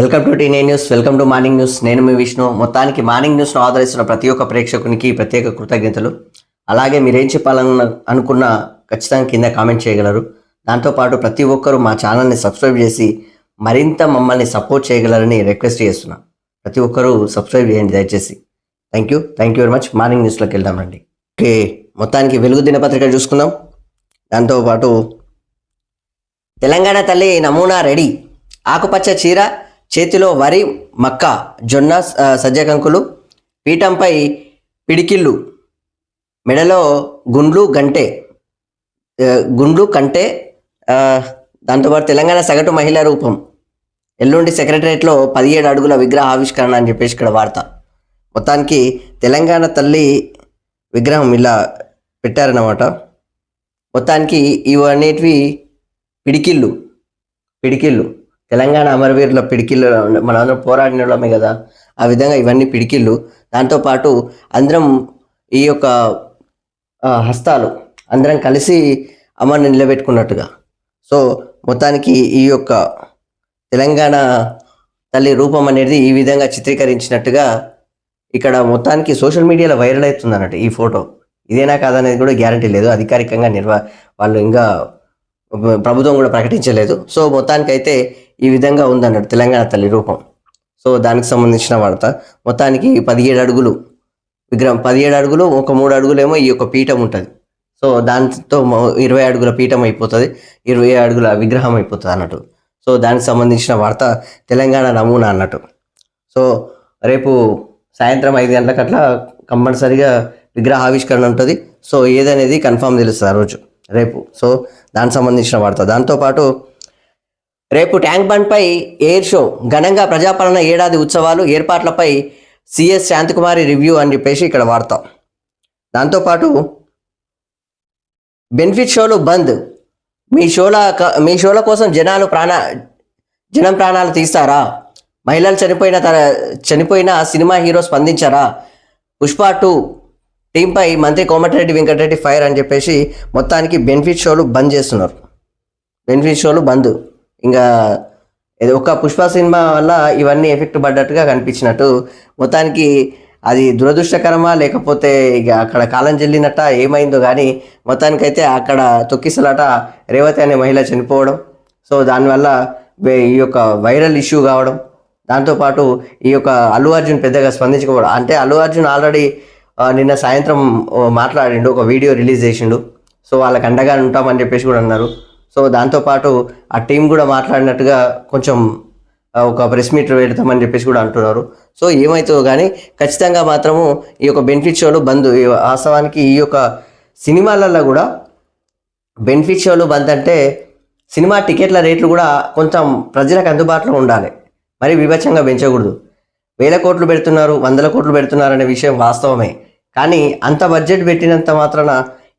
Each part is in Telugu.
వెల్కమ్ టు టీనే news. Welcome to morning news. నేను మీ విష్ణు. మొత్తానికి మార్నింగ్ న్యూస్ను ఆదరిస్తున్న ప్రతి ఒక్క ప్రేక్షకునికి ప్రత్యేక కృతజ్ఞతలు. అలాగే మీరేం చెప్పాలని అనుకున్నా ఖచ్చితంగా కింద కామెంట్ చేయగలరు. దాంతోపాటు ప్రతి ఒక్కరూ మా ఛానల్ని సబ్స్క్రైబ్ చేసి మరింత మమ్మల్ని సపోర్ట్ చేయగలరని రిక్వెస్ట్ చేస్తున్నా. ప్రతి ఒక్కరూ సబ్స్క్రైబ్ చేయండి దయచేసి. Thank you very much. Morning న్యూస్లోకి వెళ్దాం రండి. ఓకే, మొత్తానికి వెలుగు దినపత్రిక చూసుకుందాం. దాంతోపాటు తెలంగాణ తల్లి నమూనా రెడీ. ఆకుపచ్చ చీర, చేతిలో వరి, మక్క, జొన్న సజ్జకంకులు, పీఠంపై పిడికిళ్ళు, మెడలో గుండ్లు కంటే. దాంతోపాటు తెలంగాణ సగటు మహిళా రూపం. ఎల్లుండి సెక్రటరియట్లో 17 అడుగుల విగ్రహ ఆవిష్కరణ అని చెప్పేసి ఇక్కడ వార్త. మొత్తానికి తెలంగాణ తల్లి విగ్రహం ఇలా పెట్టారన్నమాట. మొత్తానికి ఇవన్నిటివి పిడికిళ్ళు తెలంగాణ అమరవీరుల పిడికిళ్ళు, మనందరం పోరాడిన వాళ్ళమే కదా, ఆ విధంగా ఇవన్నీ పిడికిళ్ళు. దాంతోపాటు అందరం ఈ యొక్క హస్తాలు అందరం కలిసి అమరుని నిలబెట్టుకున్నట్టుగా. సో మొత్తానికి ఈ యొక్క తెలంగాణ తల్లి రూపం అనేది ఈ విధంగా చిత్రీకరించినట్టుగా ఇక్కడ మొత్తానికి సోషల్ మీడియాలో వైరల్ అవుతుంది అన్నట్టు ఈ ఫోటో. ఇదేనా కాదనేది కూడా గ్యారంటీ లేదు, అధికారికంగా వాళ్ళు ఇంకా ప్రభుత్వం కూడా ప్రకటించలేదు. సో మొత్తానికైతే ఈ విధంగా ఉందన్నట్టు తెలంగాణ తల్లి రూపం. సో దానికి సంబంధించిన వార్త. మొత్తానికి 17 అడుగులు విగ్రహం, 17 అడుగులు, ఒక 3 అడుగులేమో ఈ యొక్క పీఠం ఉంటుంది. సో దాంతో 20 అడుగుల పీఠం అయిపోతుంది, 20 అడుగుల విగ్రహం అయిపోతుంది అన్నట్టు. సో దానికి సంబంధించిన వార్త తెలంగాణ నమూనా అన్నట్టు. సో రేపు సాయంత్రం 5 గంటలకు అట్లా కంపల్సరీగా విగ్రహ ఆవిష్కరణ ఉంటుంది. సో ఏదనేది కన్ఫామ్ తెలుస్తుంది ఆ రోజు రేపు. సో దానికి సంబంధించిన వార్త. దాంతోపాటు రేపు ట్యాంక్ బండ్పై ఎయిర్ షో, ఘనంగా ప్రజాపాలన ఏడాది ఉత్సవాలు ఏర్పాట్లపై సిఎస్ శాంతికుమారి రివ్యూ అని చెప్పేసి ఇక్కడ వార్త. దాంతోపాటు బెనిఫిట్ షోలు బంద్, మీ షోల కోసం జనం ప్రాణాలు తీస్తారా? మహిళలు చనిపోయిన సినిమా హీరో స్పందించారా? పుష్ప 2 టీంపై మంత్రి కోమటిరెడ్డి వెంకటరెడ్డి ఫైర్ అని చెప్పేసి మొత్తానికి బెనిఫిట్ షోలు బంద్ చేస్తున్నారు. బెనిఫిట్ షోలు బంద్. ఇంకా ఒక పుష్ప సినిమా వల్ల ఇవన్నీ ఎఫెక్ట్ పడ్డట్టుగా కనిపించినట్టు. మొత్తానికి అది దురదృష్టకరమా లేకపోతే ఇక అక్కడ కాలం చెల్లినట్ట ఏమైందో కానీ మొత్తానికైతే అక్కడ తొక్కిసలాట రేవతి అనే మహిళ చనిపోవడం. సో దానివల్ల ఈ యొక్క వైరల్ ఇష్యూ కావడం. దాంతోపాటు ఈ యొక్క అల్లు అర్జున్ పెద్దగా స్పందించుకోవడం. అంటే అల్లు అర్జున్ ఆల్రెడీ నిన్న సాయంత్రం మాట్లాడిండు, ఒక వీడియో రిలీజ్ చేసిండు. సో వాళ్ళకి అండగా ఉంటామని చెప్పేసి కూడా అన్నారు. సో దాంతోపాటు ఆ టీం కూడా మాట్లాడినట్టుగా కొంచెం ఒక ప్రెస్ మీట్ పెడతామని చెప్పేసి కూడా అంటున్నారు. సో ఏమవుతుందో కానీ ఖచ్చితంగా మాత్రము ఈ యొక్క బెనిఫిట్ షోలు బంద్. వాస్తవానికి ఈ యొక్క సినిమాలలో కూడా బెనిఫిట్ షోలు బంద్ అంటే సినిమా టికెట్ల రేట్లు కూడా కొంచెం ప్రజలకు అందుబాటులో ఉండాలి, మరి విభత్సంగా పెంచకూడదు. 1000 కోట్లు పెడుతున్నారు, 100 కోట్లు పెడుతున్నారు అనే విషయం వాస్తవమే. కానీ అంత బడ్జెట్ పెట్టినంత మాత్రాన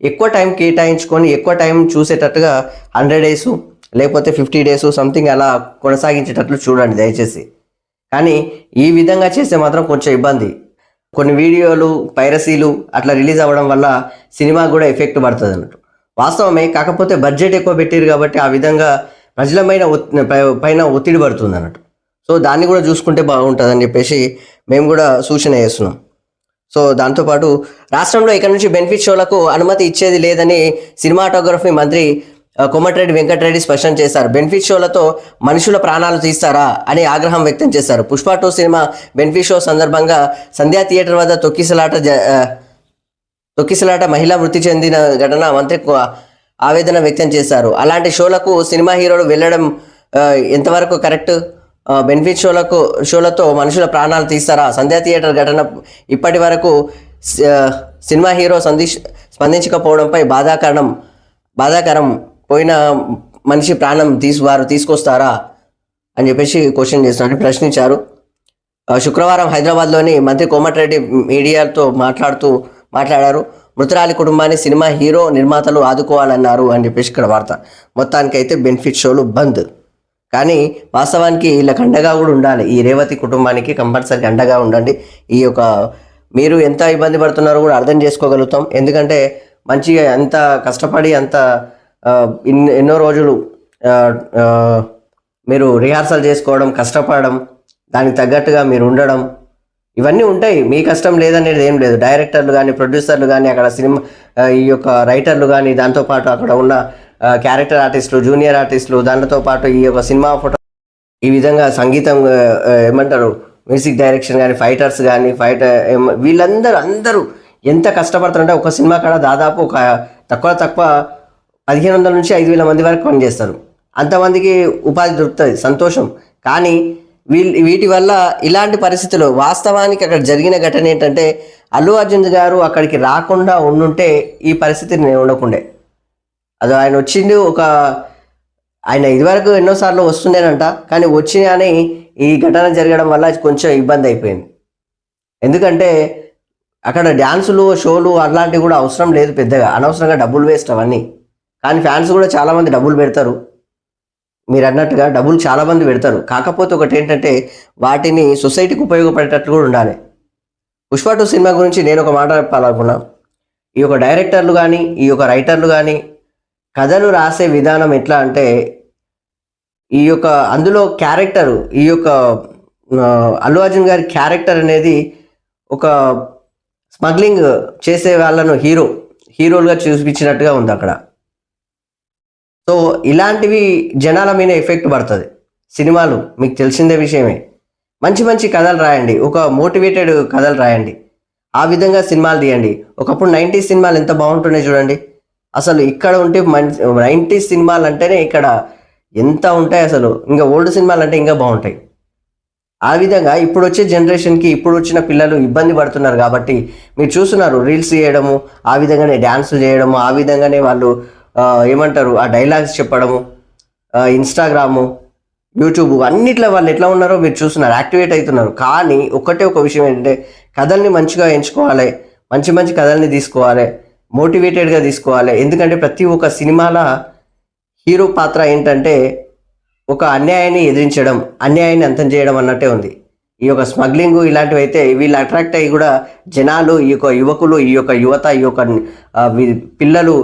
ఎక్కువ టైం కేటాయించుకొని ఎక్కువ టైం చూసేటట్టుగా 100 days లేకపోతే 50 days సంథింగ్ అలా కొనసాగించేటట్లు చూడండి దయచేసి. కానీ ఈ విధంగా చేస్తే మాత్రం కొంచెం ఇబ్బంది. కొన్ని వీడియోలు పైరసీలు అట్లా రిలీజ్ అవ్వడం వల్ల సినిమా కూడా ఎఫెక్ట్ పడుతుంది అన్నట్టు. వాస్తవమే, కాకపోతే బడ్జెట్ ఎక్కువ పెట్టారు కాబట్టి ఆ విధంగా ప్రజల పైన ఒత్తిడి పడుతుంది అన్నట్టు. సో దాన్ని కూడా చూసుకుంటే బాగుంటుందని చెప్పేసి మేము కూడా సూచన చేస్తున్నాం. సో దాంతోపాటు రాష్ట్రంలో ఇక్కడ నుంచి బెనిఫిట్ షోలకు అనుమతి ఇచ్చేది లేదని సినిమాటోగ్రఫీ మంత్రి కోమటిరెడ్డి వెంకటరెడ్డి స్పష్టం చేశారు. బెనిఫిట్ షోలతో మనుషుల ప్రాణాలు తీస్తారా అని ఆగ్రహం వ్యక్తం చేశారు. పుష్ప 2 సినిమా బెనిఫిట్ షో సందర్భంగా సంధ్యా థియేటర్ వద్ద తొక్కిసలాట మహిళ మృతి చెందిన ఘటన మంత్రి ఆవేదన వ్యక్తం చేశారు. అలాంటి షోలకు సినిమా హీరోలు వెళ్ళడం ఎంతవరకు కరెక్ట్? బెనిఫిట్ షోలతో మనుషుల ప్రాణాలు తీస్తారా? సంధ్యా థియేటర్ ఘటన ఇప్పటి వరకు సినిమా హీరో స్పందించకపోవడంపై బాధాకరం. పోయిన మనిషి ప్రాణం వారు తీసుకొస్తారా అని చెప్పేసి ప్రశ్నించారు. శుక్రవారం హైదరాబాద్లోని మంత్రి కోమటిరెడ్డి మీడియాతో మాట్లాడారు. మృతురాలి కుటుంబాన్ని సినిమా హీరో నిర్మాతలు ఆదుకోవాలన్నారు అని చెప్పేసి ఇక్కడ వార్త. మొత్తానికైతే బెనిఫిట్ షోలు బంద్. కానీ వాస్తవానికి వీళ్ళకి అండగా కూడా ఉండాలి. ఈ రేవతి కుటుంబానికి కంపల్సరీ అండగా ఉండండి. ఈ యొక్క మీరు ఎంత ఇబ్బంది పడుతున్నారో కూడా అర్థం చేసుకోగలుగుతాం. ఎందుకంటే మంచిగా ఎంత కష్టపడి అంత ఎన్నో రోజులు మీరు రిహార్సల్ చేసుకోవడం, కష్టపడడం, దానికి తగ్గట్టుగా మీరు ఉండడం, ఇవన్నీ ఉంటాయి. మీ కష్టం లేదనేది ఏం లేదు. డైరెక్టర్లు కానీ, ప్రొడ్యూసర్లు కానీ, అక్కడ సినిమా ఈ యొక్క రైటర్లు కానీ, దాంతోపాటు అక్కడ ఉన్న క్యారెక్టర్ ఆర్టిస్టులు, జూనియర్ ఆర్టిస్టులు, దాంతో పాటు ఈ యొక్క సినిమా ఫోటో, ఈ విధంగా సంగీతం ఏమంటారు, మ్యూజిక్ డైరెక్షన్ కానీ, ఫైటర్స్ కానీ, వీళ్ళందరూ ఎంత కష్టపడతారంటే ఒక సినిమా కాడ దాదాపు ఒక తక్కువ 1500 నుంచి 5000 మంది వరకు పనిచేస్తారు. అంతమందికి ఉపాధి దొరుకుతుంది, సంతోషం. కానీ వీటి వల్ల ఇలాంటి పరిస్థితులు, వాస్తవానికి అక్కడ జరిగిన ఘటన ఏంటంటే అల్లు అర్జున్ గారు అక్కడికి రాకుండా ఉండుంటే ఈ పరిస్థితి నేను ఉండకుండే. అది ఆయన వచ్చింది ఆయన ఇదివరకు ఎన్నోసార్లు వస్తుండేనంట, కానీ వచ్చినాని ఈ ఘటన జరగడం వల్ల కొంచెం ఇబ్బంది అయిపోయింది. ఎందుకంటే అక్కడ డ్యాన్సులు, షోలు అలాంటివి కూడా అవసరం లేదు పెద్దగా, అనవసరంగా డబ్బులు వేస్ట్ అవన్నీ. కానీ ఫ్యాన్స్ కూడా చాలామంది డబ్బులు పెడతారు, మీరు అన్నట్టుగా డబ్బులు చాలామంది పెడతారు. కాకపోతే ఒకటి ఏంటంటే వాటిని సొసైటీకి ఉపయోగపడేటట్లు కూడా ఉండాలి. పుష్ప 2 సినిమా గురించి నేను ఒక మాట చెప్పాలనుకున్నా. ఈ యొక్క డైరెక్టర్లు కానీ, ఈ యొక్క రైటర్లు కానీ కథలు రాసే విధానం ఎట్లా అంటే, ఈ యొక్క అందులో క్యారెక్టరు, ఈ యొక్క అల్లు అర్జున్ గారి క్యారెక్టర్ అనేది ఒక స్మగ్లింగ్ చేసే వాళ్ళను హీరోలుగా చూపించినట్టుగా ఉంది అక్కడ. సో ఇలాంటివి జనాల మీద ఎఫెక్ట్ పడుతుంది. సినిమాలు మీకు తెలిసిందే విషయమే. మంచి మంచి కథలు రాయండి, ఒక మోటివేటెడ్ కథలు రాయండి, ఆ విధంగా సినిమాలు తీయండి. ఒకప్పుడు 90s సినిమాలు ఎంత బాగుంటుండే చూడండి. అసలు ఇక్కడ ఉంటే 90s సినిమాలు అంటేనే ఇక్కడ ఎంత ఉంటాయి అసలు. ఇంకా ఓల్డ్ సినిమాలు అంటే ఇంకా బాగుంటాయి. ఆ విధంగా ఇప్పుడు వచ్చే జనరేషన్కి, ఇప్పుడు వచ్చిన పిల్లలు ఇబ్బంది పడుతున్నారు కాబట్టి మీరు చూస్తున్నారు, రీల్స్ చేయడము, ఆ విధంగానే డ్యాన్సులు చేయడము, ఆ విధంగానే వాళ్ళు ఏమంటారు ఆ డైలాగ్స్ చెప్పడము, ఇన్స్టాగ్రాము, యూట్యూబ్ అన్నిట్లో వాళ్ళు ఎట్లా ఉన్నారో మీరు చూస్తున్నారు, యాక్టివేట్ అవుతున్నారు. కానీ ఒక విషయం ఏంటంటే కథల్ని మంచిగా ఎంచుకోవాలి, మంచి మంచి కథల్ని తీసుకోవాలి, మోటివేటెడ్గా తీసుకోవాలి. ఎందుకంటే ప్రతి ఒక్క సినిమాల హీరో పాత్ర ఏంటంటే ఒక అన్యాయాన్ని ఎదిరించడం, అన్యాయాన్ని అంతం చేయడం అన్నట్టే ఉంది. ఈ యొక్క స్మగ్లింగ్ ఇలాంటివి అయితే వీళ్ళు అట్రాక్ట్ అయ్యి కూడా జనాలు, ఈ యొక్క యువకులు, ఈ యొక్క యువత, ఈ యొక్క పిల్లలు,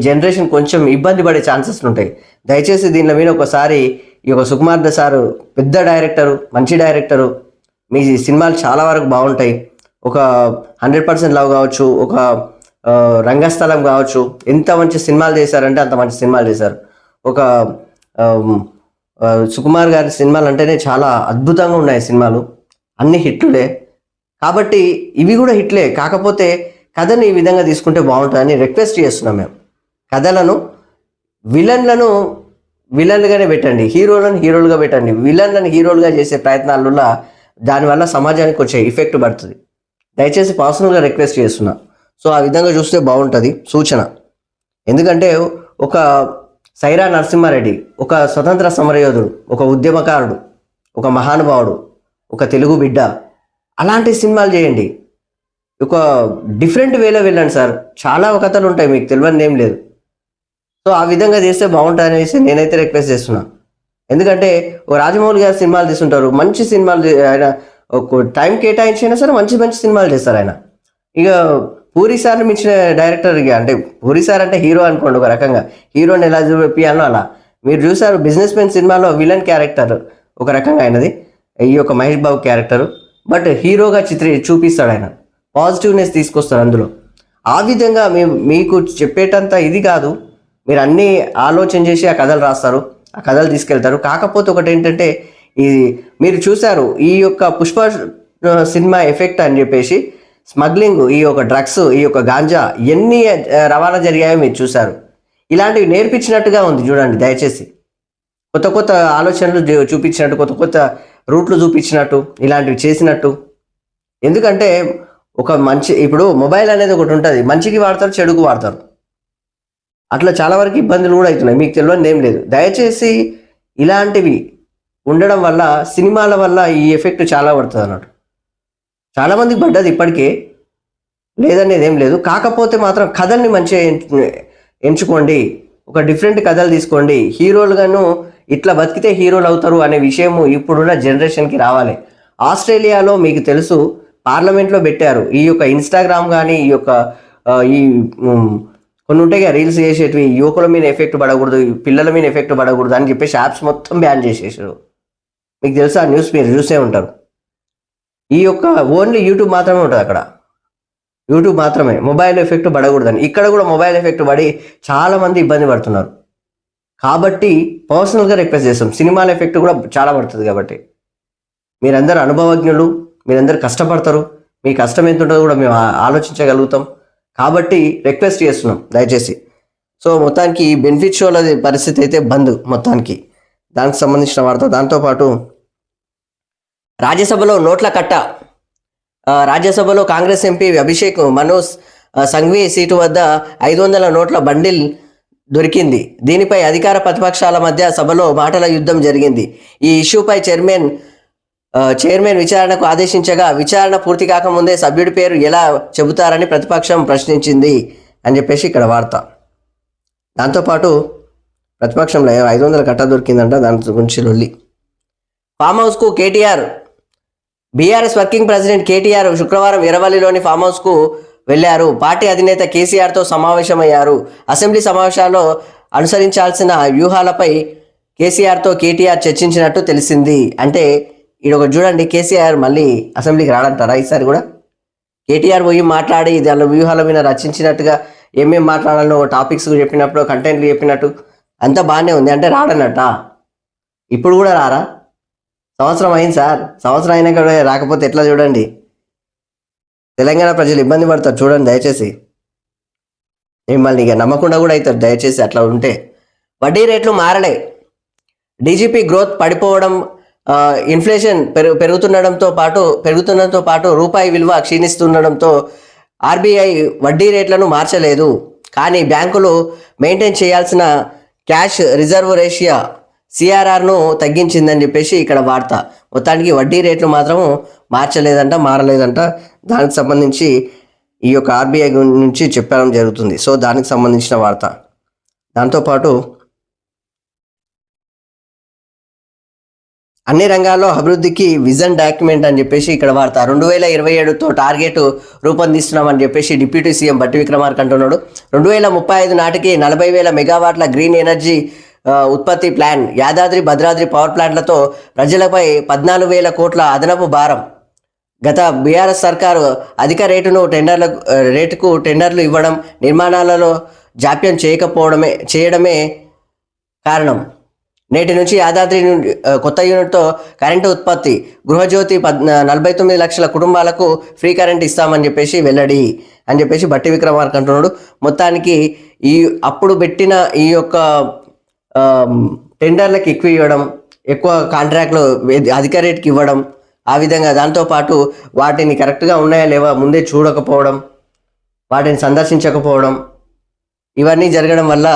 జనరేషన్ కొంచెం ఇబ్బంది పడే ఛాన్సెస్ ఉంటాయి. దయచేసి దీని మీద ఒకసారి ఈ యొక్క సుకుమార్ సారు పెద్ద డైరెక్టరు, మంచి డైరెక్టరు, మీ సినిమాలు చాలా వరకు బాగుంటాయి. ఒక 100% లవ్ కావచ్చు, ఒక రంగస్థలం కావచ్చు, ఎంత మంచి సినిమాలు చేశారంటే అంత మంచి సినిమాలు చేశారు. ఒక సుకుమార్ గారి సినిమాలు అంటేనే చాలా అద్భుతంగా ఉన్నాయి సినిమాలు, అన్ని హిట్లులే. కాబట్టి ఇవి కూడా హిట్లే. కాకపోతే కథను ఈ విధంగా తీసుకుంటే బాగుంటుందని రిక్వెస్ట్ చేస్తున్నాం మేము. కథలను విలన్లుగానే పెట్టండి, హీరోలుగా పెట్టండి. విలన్లను హీరోలుగా చేసే ప్రయత్నాల దానివల్ల సమాజానికి వచ్చే ఎఫెక్ట్ పడుతుంది. దయచేసి పర్సనల్గా రిక్వెస్ట్ చేస్తున్నా. సో ఆ విధంగా చూస్తే బాగుంటుంది సూచన. ఎందుకంటే ఒక సైరా నరసింహారెడ్డి ఒక స్వతంత్ర సమరయోధుడు, ఒక ఉద్యమకారుడు, ఒక మహానుభావుడు, ఒక తెలుగు బిడ్డ. అలాంటి సినిమాలు చేయండి, ఒక డిఫరెంట్ వేలో వెళ్ళండి సార్. చాలా కథలు ఉంటాయి, మీకు తెలియని ఏం లేదు. సో ఆ విధంగా చేస్తే బాగుంటుంది అనేసి నేనైతే రిక్వెస్ట్ చేస్తున్నా. ఎందుకంటే ఒక రాజమౌళి గారి సినిమాలు తీసుంటారు, మంచి సినిమాలు ఆయన ఒక టైం కేటాయించినా సరే మంచి మంచి సినిమాలు చేస్తారు ఆయన. ఇక పూరి సార్ని మించిన డైరెక్టర్, అంటే పూరి సార్ అంటే హీరో అనుకోండి, ఒక రకంగా హీరోని ఎలా చూపియాలో అలా. మీరు చూసారు బిజినెస్ మ్యాన్ సినిమాలో విలన్ క్యారెక్టర్ ఒక రకంగా అయినది, ఈ యొక్క మహేష్ బాబు క్యారెక్టర్. బట్ హీరోగా చూపిస్తాడు ఆయన, పాజిటివ్నెస్ తీసుకొస్తాడు అందులో. ఆ విధంగా మీకు చెప్పేటంత ఇది కాదు, మీరు అన్నీ ఆలోచన చేసి ఆ కథలు రాస్తారు, ఆ కథలు తీసుకెళ్తారు. కాకపోతే ఒకటి ఏంటంటే మీరు చూసారు ఈ యొక్క పుష్ప సినిమా ఎఫెక్ట్ అని చెప్పేసి స్మగ్లింగ్, ఈ యొక్క డ్రగ్స్, ఈ యొక్క గాంజా ఎన్ని రవాణా జరిగాయో మీరు చూసారు. ఇలాంటివి నేర్పించినట్టుగా ఉంది చూడండి. దయచేసి కొత్త ఆలోచనలు చూపించినట్టు, కొత్త రూట్లు చూపించినట్టు, ఇలాంటివి చేసినట్టు. ఎందుకంటే ఒక ఇప్పుడు మొబైల్ అనేది ఒకటి ఉంటుంది, మంచికి వాడతారు, చెడుకు వాడతారు. అట్లా చాలా వరకు ఇబ్బందులు కూడా అవుతున్నాయి, మీకు తెలియని ఏం లేదు. దయచేసి ఇలాంటివి ఉండడం వల్ల సినిమాల వల్ల ఈ ఎఫెక్ట్ చాలా పడుతుంది అన్నట్టు. చాలామందికి పడ్డది, ఇప్పటికే లేదనేది ఏం లేదు. కాకపోతే మాత్రం కథల్ని మంచిగా ఎంచుకోండి, ఒక డిఫరెంట్ కథలు తీసుకోండి. హీరోలుగాను ఇట్లా బతికితే హీరోలు అవుతారు అనే విషయము ఇప్పుడున్న జనరేషన్కి రావాలి. ఆస్ట్రేలియాలో మీకు తెలుసు పార్లమెంట్లో పెట్టారు ఈ యొక్క ఇన్స్టాగ్రామ్ కానీ, ఈ యొక్క ఈ కొన్ని ఉంటాయి కదా రీల్స్ చేసేటివి, యువకుల మీద ఎఫెక్ట్ పడకూడదు, పిల్లల మీద ఎఫెక్ట్ పడకూడదు అని చెప్పేసి యాప్స్ మొత్తం బ్యాన్ చేసేసారు. మీకు తెలుసా న్యూస్, మీరు చూసే ఉంటారు. ఈ యొక్క ఓన్లీ యూట్యూబ్ మాత్రమే ఉంటుంది అక్కడ, యూట్యూబ్ మాత్రమే, మొబైల్ ఎఫెక్ట్ పడకూడదని. ఇక్కడ కూడా మొబైల్ ఎఫెక్ట్ పడి చాలామంది ఇబ్బంది పడుతున్నారు. కాబట్టి పర్సనల్గా రిక్వెస్ట్ చేస్తాం, సినిమాల ఎఫెక్ట్ కూడా చాలా పడుతుంది. కాబట్టి మీరందరూ అనుభవజ్ఞులు, మీరందరూ కష్టపడతారు, మీ కష్టం ఎంత ఉంటుందో కూడా మేము ఆలోచించగలుగుతాం. కాబట్టి రిక్వెస్ట్ చేస్తున్నాం దయచేసి. సో మొత్తానికి బెనిఫిట్ షోల పరిస్థితి అయితే బంద్ మొత్తానికి, దానికి సంబంధించిన వార్త. దాంతోపాటు రాజ్యసభలో నోట్ల కట్ట, రాజ్యసభలో కాంగ్రెస్ ఎంపీ అభిషేక్ మను సంఘ్వి సీటు వద్ద 500 నోట్ల బండిల్ దొరికింది. దీనిపై అధికార ప్రతిపక్షాల మధ్య సభలో మాటల యుద్ధం జరిగింది. ఈ ఇష్యూపై చైర్మన్ విచారణకు ఆదేశించగా, విచారణ పూర్తి కాకముందే సభ్యుడి పేరు ఎలా చెబుతారని ప్రతిపక్షం ప్రశ్నించింది అని చెప్పేసి ఇక్కడ వార్త. దాంతోపాటు ప్రతిపక్షంలో 500 కట్ట దొరికిందంట, దాని గురించి లొల్లి. ఫామ్ హౌస్కు కేటీఆర్, బీఆర్ఎస్ వర్కింగ్ ప్రెసిడెంట్ కేటీఆర్ శుక్రవారం ఎర్రవల్లిలోని ఫామ్ హౌస్కు వెళ్లారు. పార్టీ అధినేత కేసీఆర్తో సమావేశమయ్యారు. అసెంబ్లీ సమావేశాల్లో అనుసరించాల్సిన వ్యూహాలపై కేసీఆర్తో కేటీఆర్ చర్చించినట్టు తెలిసింది. అంటే ఈడొక చూడండి, కేసీఆర్ మళ్ళీ అసెంబ్లీకి రాడంటారా ఈసారి కూడా? కేటీఆర్ పోయి మాట్లాడి దాని వ్యూహాల మీద రచించినట్టుగా ఏమేం మాట్లాడాలో టాపిక్స్ చెప్పినప్పుడు, కంటెంట్లు చెప్పినట్టు అంతా బాగానే ఉంది. అంటే రాడన్నట్ట. ఇప్పుడు కూడా రారా? సంవత్సరం అయింది సార్, సంవత్సరం అయినా కూడా రాకపోతే ఎట్లా? చూడండి, తెలంగాణ ప్రజలు ఇబ్బంది పడతారు చూడండి దయచేసి. మిమ్మల్ని ఇక నమ్మకుండా కూడా అవుతారు దయచేసి అట్లా ఉంటే. వడ్డీ రేట్లు మారలే, డీజీపీ గ్రోత్ పడిపోవడం, ఇన్ఫ్లేషన్ పెరుగుతుండడంతో పాటు రూపాయి విలువ క్షీణిస్తుండడంతో ఆర్బీఐ వడ్డీ రేట్లను మార్చలేదు. కానీ బ్యాంకులు మెయింటైన్ చేయాల్సిన క్యాష్ రిజర్వ్ రేషియో సిఆర్ఆర్ను తగ్గించిందని చెప్పేసి ఇక్కడ వార్త. మొత్తానికి వడ్డీ రేట్లు మాత్రము మారలేదంట. దానికి సంబంధించి ఈ యొక్క ఆర్బీఐ నుంచి చెప్పడం జరుగుతుంది. సో దానికి సంబంధించిన వార్త. దాంతోపాటు అన్ని రంగాల్లో అభివృద్ధికి విజన్ డాక్యుమెంట్ అని చెప్పేసి ఇక్కడ వార్త. 2027తో టార్గెట్ రూపొందిస్తున్నామని చెప్పేసి డిప్యూటీ సీఎం బట్టి విక్రమార్క అంటున్నాడు. 2035 నాటికి 40,000 మెగావాట్ల గ్రీన్ ఎనర్జీ ఉత్పత్తి ప్లాన్. యాదాద్రి భద్రాద్రి పవర్ ప్లాంట్లతో ప్రజలపై 14,000 కోట్ల అదనపు భారం. గత బీఆర్ఎస్ సర్కారు అధిక రేటుకు టెండర్లు ఇవ్వడం, నిర్మాణాలలో జాప్యం చేయడమే కారణం. నేటి నుంచి యాదాద్రి నుండి కొత్త యూనిట్తో కరెంటు ఉత్పత్తి. గృహజ్యోతి 49 లక్షల కుటుంబాలకు ఫ్రీ కరెంట్ ఇస్తామని చెప్పేసి వెల్లడి అని చెప్పేసి బట్టి విక్రమార్క అంటున్నాడు. మొత్తానికి అప్పుడు పెట్టిన ఈ యొక్క టెండర్లకు ఎక్కువ ఇవ్వడం, ఎక్కువ కాంట్రాక్ట్లు అధిక రేటుకి ఇవ్వడం, ఆ విధంగా దాంతోపాటు వాటిని కరెక్ట్గా ఉన్నాయా లేవా ముందే చూడకపోవడం, వాటిని సందర్శించకపోవడం, ఇవన్నీ జరగడం వల్ల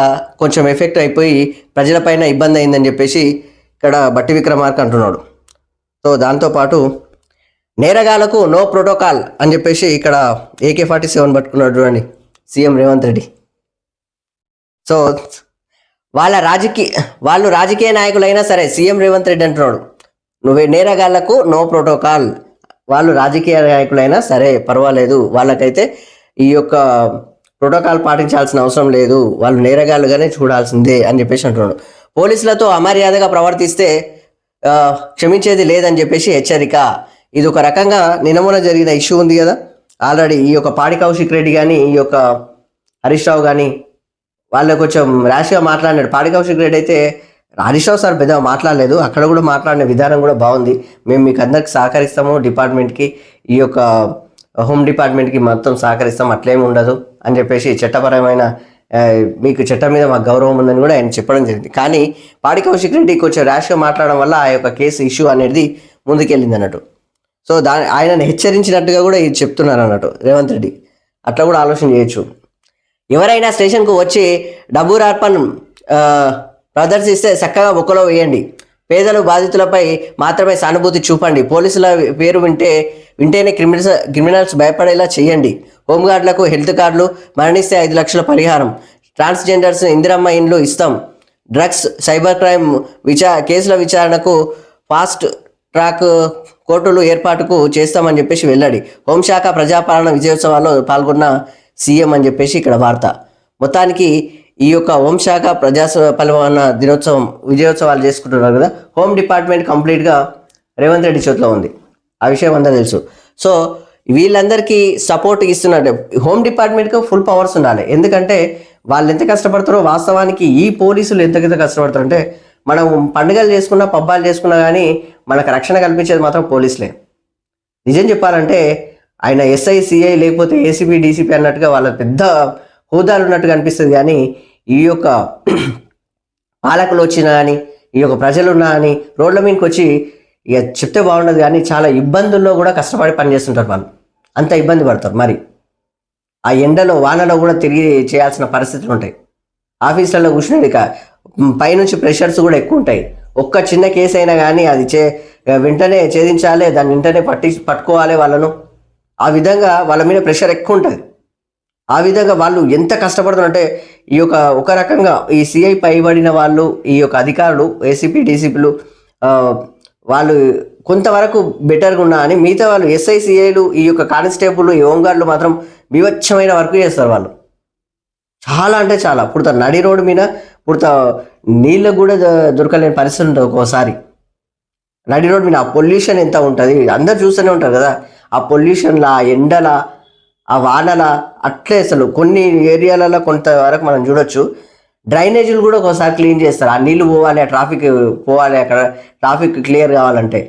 కొంచెం ఎఫెక్ట్ అయిపోయి ప్రజలపైన ఇబ్బంది అయిందని చెప్పేసి ఇక్కడ బట్టి విక్రమార్క అంటున్నాడు. సో దాంతోపాటు నేరగాళ్లకు నో ప్రోటోకాల్ అని చెప్పేసి ఇక్కడ AK-47 పట్టుకున్నాడు చూడండి సీఎం రేవంత్ రెడ్డి. సో వాళ్ళు రాజకీయ నాయకులైనా సరే, సీఎం రేవంత్ రెడ్డి అంటున్నాడు నేరగాళ్లకు నో ప్రోటోకాల్. వాళ్ళు రాజకీయ నాయకులైనా సరే పర్వాలేదు, వాళ్ళకైతే ఈ యొక్క ప్రోటోకాల్ పాటించాల్సిన అవసరం లేదు, వాళ్ళు నేరగాళ్ళుగానే చూడాల్సిందే అని చెప్పేసి అంటున్నాడు. పోలీసులతో అమర్యాదగా ప్రవర్తిస్తే క్షమించేది లేదని చెప్పేసి హెచ్చరిక. ఇది ఒక రకంగా నిన్నమొన్న జరిగిన ఇష్యూ ఉంది కదా ఆల్రెడీ. ఈ యొక్క పాడి కౌశిక్ రెడ్డి కానీ, ఈ యొక్క హరీష్ రావు కానీ వాళ్ళు కొంచెం ర్యాష్గా మాట్లాడినాడు. పాడి కౌశిక్ రెడ్డి అయితే హరీష్ రావు సార్ పెద్దగా మాట్లాడలేదు, అక్కడ కూడా మాట్లాడిన విధానం కూడా బాగుంది. మేము మీకు అందరికి సహకరిస్తాము, డిపార్ట్మెంట్కి, ఈ యొక్క హోమ్ డిపార్ట్మెంట్కి మొత్తం సహకరిస్తాం, అట్లేమి ఉండదు అని చెప్పేసి చట్టపరమైన మీకు చట్టం మీద మాకు గౌరవం ఉందని కూడా ఆయన చెప్పడం జరిగింది. కానీ పాడి కౌశిక్ రెడ్డి కొంచెం ర్యాష్గా మాట్లాడడం వల్ల ఆ యొక్క కేసు ఇష్యూ అనేది ముందుకెళ్ళింది అన్నట్టు. సో ఆయనను హెచ్చరించినట్టుగా కూడా ఇది చెప్తున్నారు అన్నట్టు రేవంత్ రెడ్డి. అట్లా కూడా ఆలోచన చేయొచ్చు. ఎవరైనా స్టేషన్కు వచ్చి డబ్బు రార్పన్ ప్రదర్శిస్తే చక్కగా బొక్కలో వేయండి. పేదలు బాధితులపై మాత్రమే సానుభూతి చూపండి. పోలీసుల పేరు వింటేనే క్రిమినల్స్ భయపడేలా చేయండి. హోంగార్డులకు హెల్త్ కార్డులు, మరణిస్తే 5 లక్షల పరిహారం. ట్రాన్స్జెండర్స్ ఇందిరమ్మ ఇండ్లు ఇస్తాం. డ్రగ్స్, సైబర్ క్రైమ్ కేసుల విచారణకు ఫాస్ట్ ట్రాక్ కోర్టులు ఏర్పాటుకు చేస్తామని చెప్పేసి వెల్లడి. హోంశాఖ ప్రజాపాలన విజయోత్సవాల్లో పాల్గొన్న సీఎం అని చెప్పేసి ఇక్కడ వార్త. మొత్తానికి ఈ యొక్క హోంశాఖ ప్రజాపాలన దినోత్సవం విజయోత్సవాలు చేసుకుంటున్నారు కదా. హోమ్ డిపార్ట్మెంట్ కంప్లీట్గా రేవంత్ రెడ్డి చేతిలో ఉంది, ఆ విషయం అందరూ తెలుసు. సో వీళ్ళందరికీ సపోర్ట్ ఇస్తున్నారు. హోమ్ డిపార్ట్మెంట్కి ఫుల్ పవర్స్ ఉండాలి, ఎందుకంటే వాళ్ళు ఎంత కష్టపడతారో వాస్తవానికి ఈ పోలీసులు ఎంత కష్టపడతారు అంటే, మనం పండుగలు చేసుకున్నా పబ్బాలు చేసుకున్నా కానీ మనకు రక్షణ కల్పించేది మాత్రం పోలీసులే. నిజం చెప్పాలంటే ఆయన ఎస్ఐ సిఐ లేకపోతే ఏసీపీ డీసీపీ అన్నట్టుగా వాళ్ళ పెద్ద హోదాలు ఉన్నట్టుగా అనిపిస్తుంది, కానీ ఈ యొక్క పాలకులు వచ్చినా కానీ ఈ యొక్క ప్రజలు ఉన్నా కానీ రోడ్ల మీదకి వచ్చి ఇక చెప్తే బాగుండదు, కానీ చాలా ఇబ్బందుల్లో కూడా కష్టపడి పనిచేస్తుంటారు వాళ్ళు. అంత ఇబ్బంది పడతారు. మరి ఆ ఎండలో వానలో కూడా తిరిగి చేయాల్సిన పరిస్థితులు ఉంటాయి. ఆఫీసులలో కూర్చునేది పైనుంచి ప్రెషర్స్ కూడా ఎక్కువ ఉంటాయి. ఒక్క చిన్న కేసు అయినా కానీ అది వెంటనే ఛేదించాలి, దాన్ని వెంటనే పట్టుకోవాలి వాళ్ళను. ఆ విధంగా వాళ్ళ మీద ప్రెషర్ ఎక్కువ ఉంటుంది. ఆ విధంగా వాళ్ళు ఎంత కష్టపడుతున్నారంటే ఈ యొక్క ఒక రకంగా ఈ సిఐ పైబడిన వాళ్ళు, ఈ యొక్క అధికారులు ఏసీపీ డీసీపీలు వాళ్ళు కొంతవరకు బెటర్గా ఉన్నా అని మిగతా వాళ్ళు ఎస్ఐ సిఐలు ఈ యొక్క కానిస్టేబుల్ ఈ హోంగార్డులు మాత్రం వివచ్చమైన వర్క్ చేస్తారు. వాళ్ళు చాలా అంటే చాలా పుడతా నడి రోడ్డు మీద పుడతా నీళ్ళకు కూడా దొరకలేని పరిస్థితి ఉంటుంది ఒక్కోసారి నడి రోడ్డు మీద. ఆ పొల్యూషన్ ఎంత ఉంటుంది అందరు చూస్తూనే ఉంటారు కదా. ఆ పొల్యూషన్లా, ఆ ఎండల, ఆ వానల అట్లే అసలు కొన్ని ఏరియాలలో కొంతవరకు మనం చూడొచ్చు. డ్రైనేజీలు కూడా ఒకసారి క్లీన్ చేస్తారు. ఆ నీళ్ళు పోవాలి, ఆ ట్రాఫిక్ పోవాలి, అక్కడ ట్రాఫిక్ క్లియర్ కావాలంటే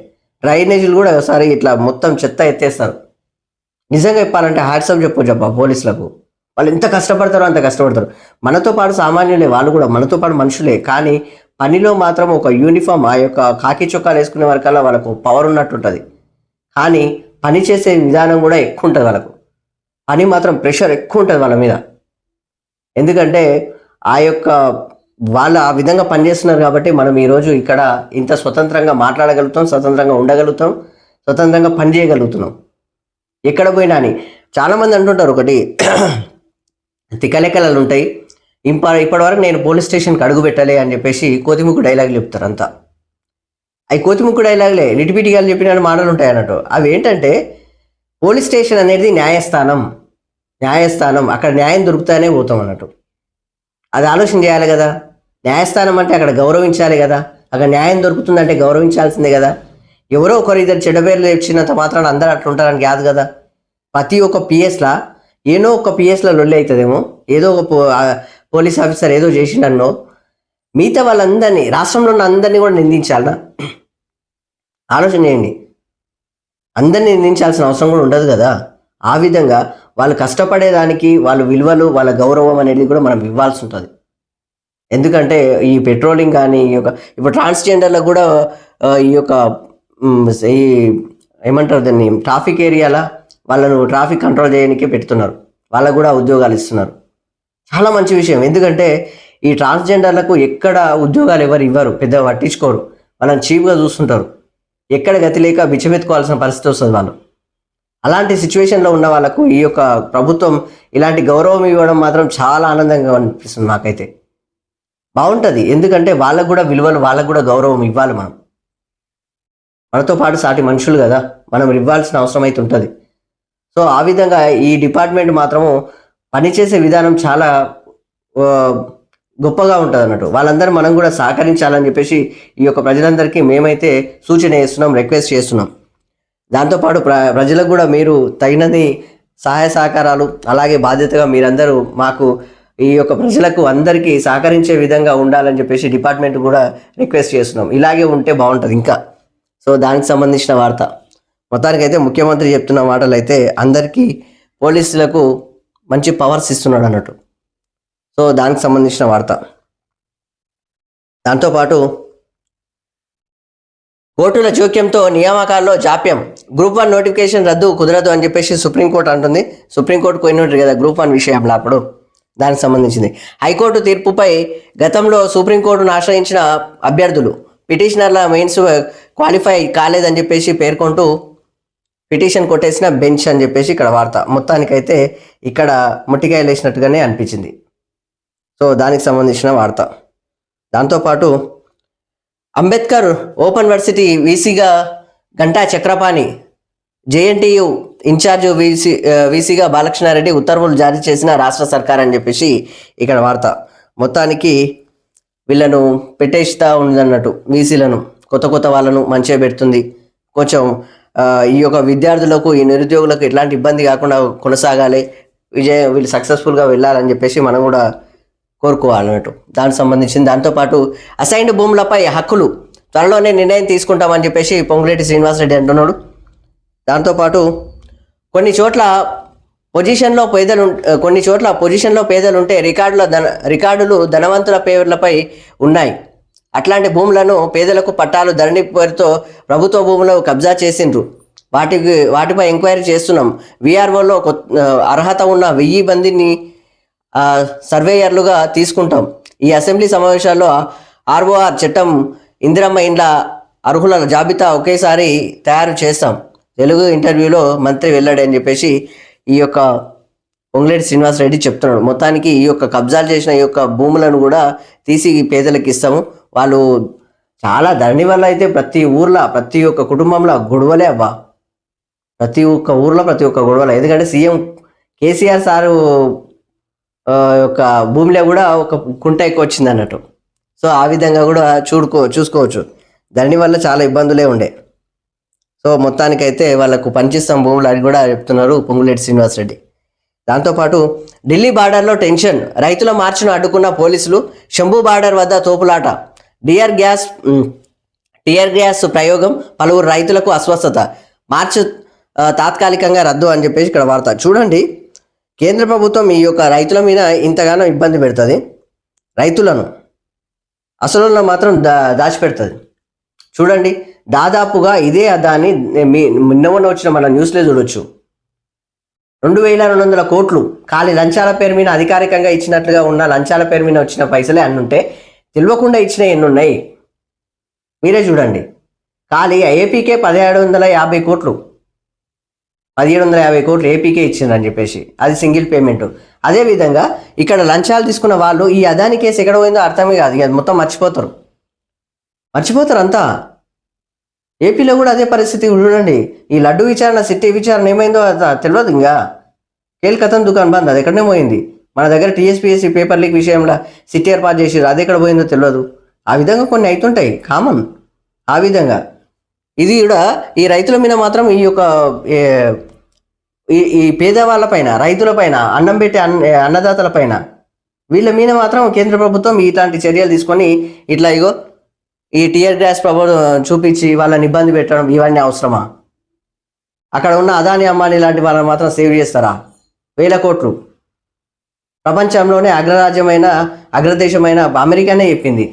డ్రైనేజీలు కూడా ఒకసారి ఇట్లా మొత్తం చెత్త ఎత్తేస్తారు. నిజంగా చెప్పాలంటే హ్యాట్సాప్ చెప్ప పోలీసులకు. వాళ్ళు ఎంత కష్టపడతారో అంత కష్టపడతారు. మనతో పాటు సామాన్యులే, వాళ్ళు కూడా మనతో పాటు మనుషులే, కానీ పనిలో మాత్రం ఒక యూనిఫామ్ ఆ యొక్క కాకి చొక్కాలు వేసుకునే వరకల్లా వాళ్ళకు పవర్ ఉన్నట్టుంటుంది. కానీ పని చేసే విధానం కూడా ఎక్కువ ఉంటుంది వాళ్ళకు. పని మాత్రం ప్రెషర్ ఎక్కువ ఉంటుంది వాళ్ళ మీద, ఎందుకంటే ఆ యొక్క వాళ్ళు ఆ విధంగా పనిచేస్తున్నారు కాబట్టి మనం ఈరోజు ఇక్కడ ఇంత స్వతంత్రంగా మాట్లాడగలుగుతాం, స్వతంత్రంగా ఉండగలుగుతాం, స్వతంత్రంగా పని చేయగలుగుతున్నాం ఎక్కడ పోయినా అని. చాలామంది అంటుంటారు ఒకటి తిక్కలెక్కలు ఉంటాయి, ఇప్పటివరకు నేను పోలీస్ స్టేషన్కి అడుగు పెట్టలే అని చెప్పేసి కోతిముక్కు డైలాగులు చెప్తారు అంతా. అవి కోతిముక్కు డైలాగులే, లిటిపిటిగాలు చెప్పిన మాటలు ఉంటాయి అన్నట్టు. అవి ఏంటంటే పోలీస్ స్టేషన్ అనేది న్యాయస్థానం, అక్కడ న్యాయం దొరుకుతానే పోతాం అన్నట్టు. అది ఆలోచన చేయాలి కదా. న్యాయస్థానం అంటే అక్కడ గౌరవించాలి కదా, అక్కడ న్యాయం దొరుకుతుందంటే గౌరవించాల్సిందే కదా. ఎవరో ఒకరు ఇద్దరు చెడ్డ పేర్లు వచ్చినంత మాత్రాన అందరూ అట్లా ఉంటారని కాదు కదా. ప్రతి ఒక్క పిఎస్లా ఏదో ఒక పిఎస్లో లొల్లి అవుతుందేమో, ఏదో ఒక పోలీస్ ఆఫీసర్ ఏదో చేసిండన్నో మిగతా వాళ్ళందరినీ, రాష్ట్రంలో ఉన్న అందరినీ కూడా నిందించాలనా? ఆలోచన చేయండి. అందరినీ నిందించాల్సిన అవసరం కూడా ఉండదు కదా. ఆ విధంగా వాళ్ళు కష్టపడేదానికి వాళ్ళ విలువలు, వాళ్ళ గౌరవం అనేది కూడా మనం ఇవ్వాల్సి ఉంటుంది. ఎందుకంటే ఈ పెట్రోలింగ్ కానీ ఈ యొక్క ఇప్పుడు ట్రాన్స్జెండర్లకు కూడా ఈ యొక్క ఈ ఏమంటారు దాన్ని ట్రాఫిక్ ఏరియాలో వాళ్ళను ట్రాఫిక్ కంట్రోల్ చేయడానికే పెడుతున్నారు, వాళ్ళకు కూడా ఉద్యోగాలు ఇస్తున్నారు. చాలా మంచి విషయం. ఎందుకంటే ఈ ట్రాన్స్జెండర్లకు ఎక్కడ ఉద్యోగాలు ఎవరు ఇవ్వరు, పెద్దగా పట్టించుకోరు, వాళ్ళని చీప్గా చూస్తుంటారు. ఎక్కడ గతి లేక బిచ్చమెత్తుకోవాల్సిన పరిస్థితి వస్తుంది వాళ్ళు. అలాంటి సిచ్యువేషన్లో ఉన్న వాళ్ళకు ఈ యొక్క ప్రభుత్వం ఇలాంటి గౌరవం ఇవ్వడం మాత్రం చాలా ఆనందంగా అనిపిస్తుంది నాకైతే. బాగుంటుంది, ఎందుకంటే వాళ్ళకు కూడా విలువలు, వాళ్ళకు కూడా గౌరవం ఇవ్వాలి. మనతో పాటు సాటి మనుషులు కదా, మనం ఇవ్వాల్సిన అవసరం అయితే ఉంటుంది. సో ఆ విధంగా ఈ డిపార్ట్మెంట్ మాత్రము పనిచేసే విధానం చాలా గొప్పగా ఉంటుంది అన్నట్టు. వాళ్ళందరూ మనం కూడా సహకరించాలని చెప్పేసి ఈ యొక్క ప్రజలందరికీ మేమైతే సూచన చేస్తున్నాం, రిక్వెస్ట్ చేస్తున్నాం. దాంతోపాటు ప్రజలకు కూడా మీరు తగినది సహాయ సహకారాలు, అలాగే బాధ్యతగా మీరందరూ మాకు ఈ యొక్క ప్రజలకు అందరికీ సహకరించే విధంగా ఉండాలని చెప్పేసి డిపార్ట్మెంట్ కూడా రిక్వెస్ట్ చేస్తున్నాం. ఇలాగే ఉంటే బాగుంటుంది ఇంకా. సో దానికి సంబంధించిన వార్త మొత్తానికైతే ముఖ్యమంత్రి చెప్తున్న మాటలు అయితే అందరికీ పోలీసులకు మంచి పవర్స్ ఇస్తున్నాడు అన్నట్టు. సో దానికి సంబంధించిన వార్త. దాంతోపాటు కోర్టుల జోక్యంతో నియామకాల్లో జాప్యం, గ్రూప్ 1 నోటిఫికేషన్ రద్దు కుదరదు అని చెప్పేసి సుప్రీంకోర్టు అంటుంది. సుప్రీంకోర్టు పోయిన ఉంటుంది కదా గ్రూప్ 1 విషయంలో, అప్పుడు దానికి సంబంధించింది. హైకోర్టు తీర్పుపై గతంలో సుప్రీంకోర్టును ఆశ్రయించిన అభ్యర్థులు పిటిషనర్ల మెయిన్స్ క్వాలిఫై కాలేదని చెప్పేసి పేర్కొంటూ పిటిషన్ కొట్టేసిన బెంచ్ అని చెప్పేసి ఇక్కడ వార్త. మొత్తానికైతే ఇక్కడ ముట్టికాయలు వేసినట్టుగానే అనిపించింది. సో దానికి సంబంధించిన వార్త. దాంతోపాటు అంబేద్కర్ ఓపెన్ యూనివర్సిటీ వీసీగా గంటా చక్రపాణి జేఎన్టీయు ఇన్ఛార్జ్ వీసీగా బాలకృష్ణారెడ్డి ఉత్తర్వులు జారీ చేసిన రాష్ట్ర సర్కార్ అని చెప్పేసి ఇక్కడ వార్త. మొత్తానికి వీళ్ళను పెట్టేస్తా ఉందన్నట్టు, వీసీలను కొత్త వాళ్ళను మంచిగా పెడుతుంది. కొంచెం ఈ యొక్క విద్యార్థులకు, ఈ నిరుద్యోగులకు ఎట్లాంటి ఇబ్బంది కాకుండా కొనసాగాలి, వీళ్ళు సక్సెస్ఫుల్గా వెళ్ళాలని చెప్పేసి మనం కూడా కోరుకోవాలన్నట్టు. దానికి సంబంధించింది. దాంతోపాటు అసైన్డ్ భూములపై హక్కులు త్వరలోనే నిర్ణయం తీసుకుంటామని చెప్పేసి పొంగులేటి శ్రీనివాసరెడ్డి అంటున్నాడు. దాంతోపాటు కొన్ని చోట్ల పొజిషన్లో పేదలుంటే రికార్డులు ధనవంతుల పేర్లపై ఉన్నాయి. అట్లాంటి భూములను పేదలకు పట్టాలు ధరణి పేరుతో ప్రభుత్వ భూములు కబ్జా చేసిండ్రు. వాటిపై ఎంక్వైరీ చేస్తున్నాం. వీఆర్ఓలో అర్హత ఉన్న 1000 మందిని సర్వేయర్లుగా తీసుకుంటాం. ఈ అసెంబ్లీ సమావేశాల్లో ఆర్ఓఆర్ చట్టం, ఇందిరమ్మ ఇండ్ల అర్హుల జాబితా ఒకేసారి తయారు చేస్తాం. తెలుగు ఇంటర్వ్యూలో మంత్రి వెళ్ళాడు అని చెప్పేసి ఈ యొక్క పొంగులేటి శ్రీనివాసరెడ్డి చెప్తున్నాడు. మొత్తానికి ఈ యొక్క కబ్జాలు చేసిన ఈ యొక్క భూములను కూడా తీసి పేదలకు ఇస్తాము. వాళ్ళు చాలా ధరణి వల్ల అయితే ప్రతి ఊర్లో, ప్రతి ఒక్క కుటుంబంలో గొడవలే అబ్బా. ప్రతి ఒక్క ఊర్లో ప్రతి ఒక్క గొడవలే. ఎందుకంటే సీఎం కేసీఆర్ సారు యొక్క భూమిలో కూడా ఒక కుంట ఎక్కువ వచ్చింది అన్నట్టు. సో ఆ విధంగా కూడా చూసుకోవచ్చు. ధరణి వల్ల చాలా ఇబ్బందులే ఉండే. సో మొత్తానికైతే వాళ్ళకు పనిచేస్తాం భూములు అని కూడా చెప్తున్నారు పొంగులేటి శ్రీనివాసరెడ్డి. దాంతోపాటు ఢిల్లీ బార్డర్లో టెన్షన్, రైతుల మార్చును అడ్డుకున్న పోలీసులు, శంభు బార్డర్ వద్ద తోపులాట, టియర్ గ్యాస్ ప్రయోగం, పలువురు రైతులకు అస్వస్థత, మార్చు తాత్కాలికంగా రద్దు అని చెప్పేసి ఇక్కడ వార్త. చూడండి, కేంద్ర ప్రభుత్వం ఈ యొక్క రైతుల మీద ఇంతగానో ఇబ్బంది పెడుతుంది. రైతులను అసలు మాత్రం దాచిపెడుతుంది. చూడండి, దాదాపుగా ఇదే అదాన్ని నిన్న వచ్చిన మన న్యూస్లో చూడొచ్చు. 2200 కోట్లు ఖాళీ లంచాల పేరు మీద అధికారికంగా ఇచ్చినట్లుగా ఉన్న లంచాల పేరు మీద వచ్చిన పైసలే అన్నుంటే తెలియకుండా ఇచ్చిన ఎన్ని ఉన్నాయి మీరే చూడండి. ఖాళీ ఏపీకే 1750 కోట్లు, 1750 కోట్లు ఏపీకే ఇచ్చిందని చెప్పేసి, అది సింగిల్ పేమెంట్. అదేవిధంగా ఇక్కడ లంచాలు తీసుకున్న వాళ్ళు ఈ అదాని కేసు ఎక్కడ పోయిందో అర్థమే కాదు, ఇక మొత్తం మర్చిపోతారు అంతా. ఏపీలో కూడా అదే పరిస్థితి. చూడండి, ఈ లడ్డు విచారణ, సిట్టి విచారణ ఏమైందో తెలియదు. ఇంకా కేల్కతం దుకాణం బంద్, అది ఎక్కడనే పోయింది. మన దగ్గర టీఎస్పీఎస్సీ పేపర్ లీక్ విషయంలో సిట్టి ఏర్పాటు చేసి అది ఎక్కడ పోయిందో తెలియదు. ఆ విధంగా కొన్ని అవుతుంటాయి, కామన్. ఆ విధంగా ఇది కూడా ఈ రైతుల మీద మాత్రం ఈ యొక్క ఈ పేదవాళ్ళ పైన, రైతుల పైన, అన్నం పెట్టే అన్నదాతల పైన, వీళ్ళ మీద మాత్రం కేంద్ర ప్రభుత్వం ఇట్లాంటి చర్యలు తీసుకొని ఇట్లా ఇగో ఈ టియర్ గ్యాస్ చూపించి వాళ్ళని ఇబ్బంది పెట్టడం, ఇవన్నీ అవసరమా? అక్కడ ఉన్న అదాని, అంబానీ లాంటి వాళ్ళని మాత్రం సేవ్ చేస్తారా? 1000 కోట్లు. ప్రపంచంలోనే అగ్రదేశమైన అమెరికానే చెప్పింది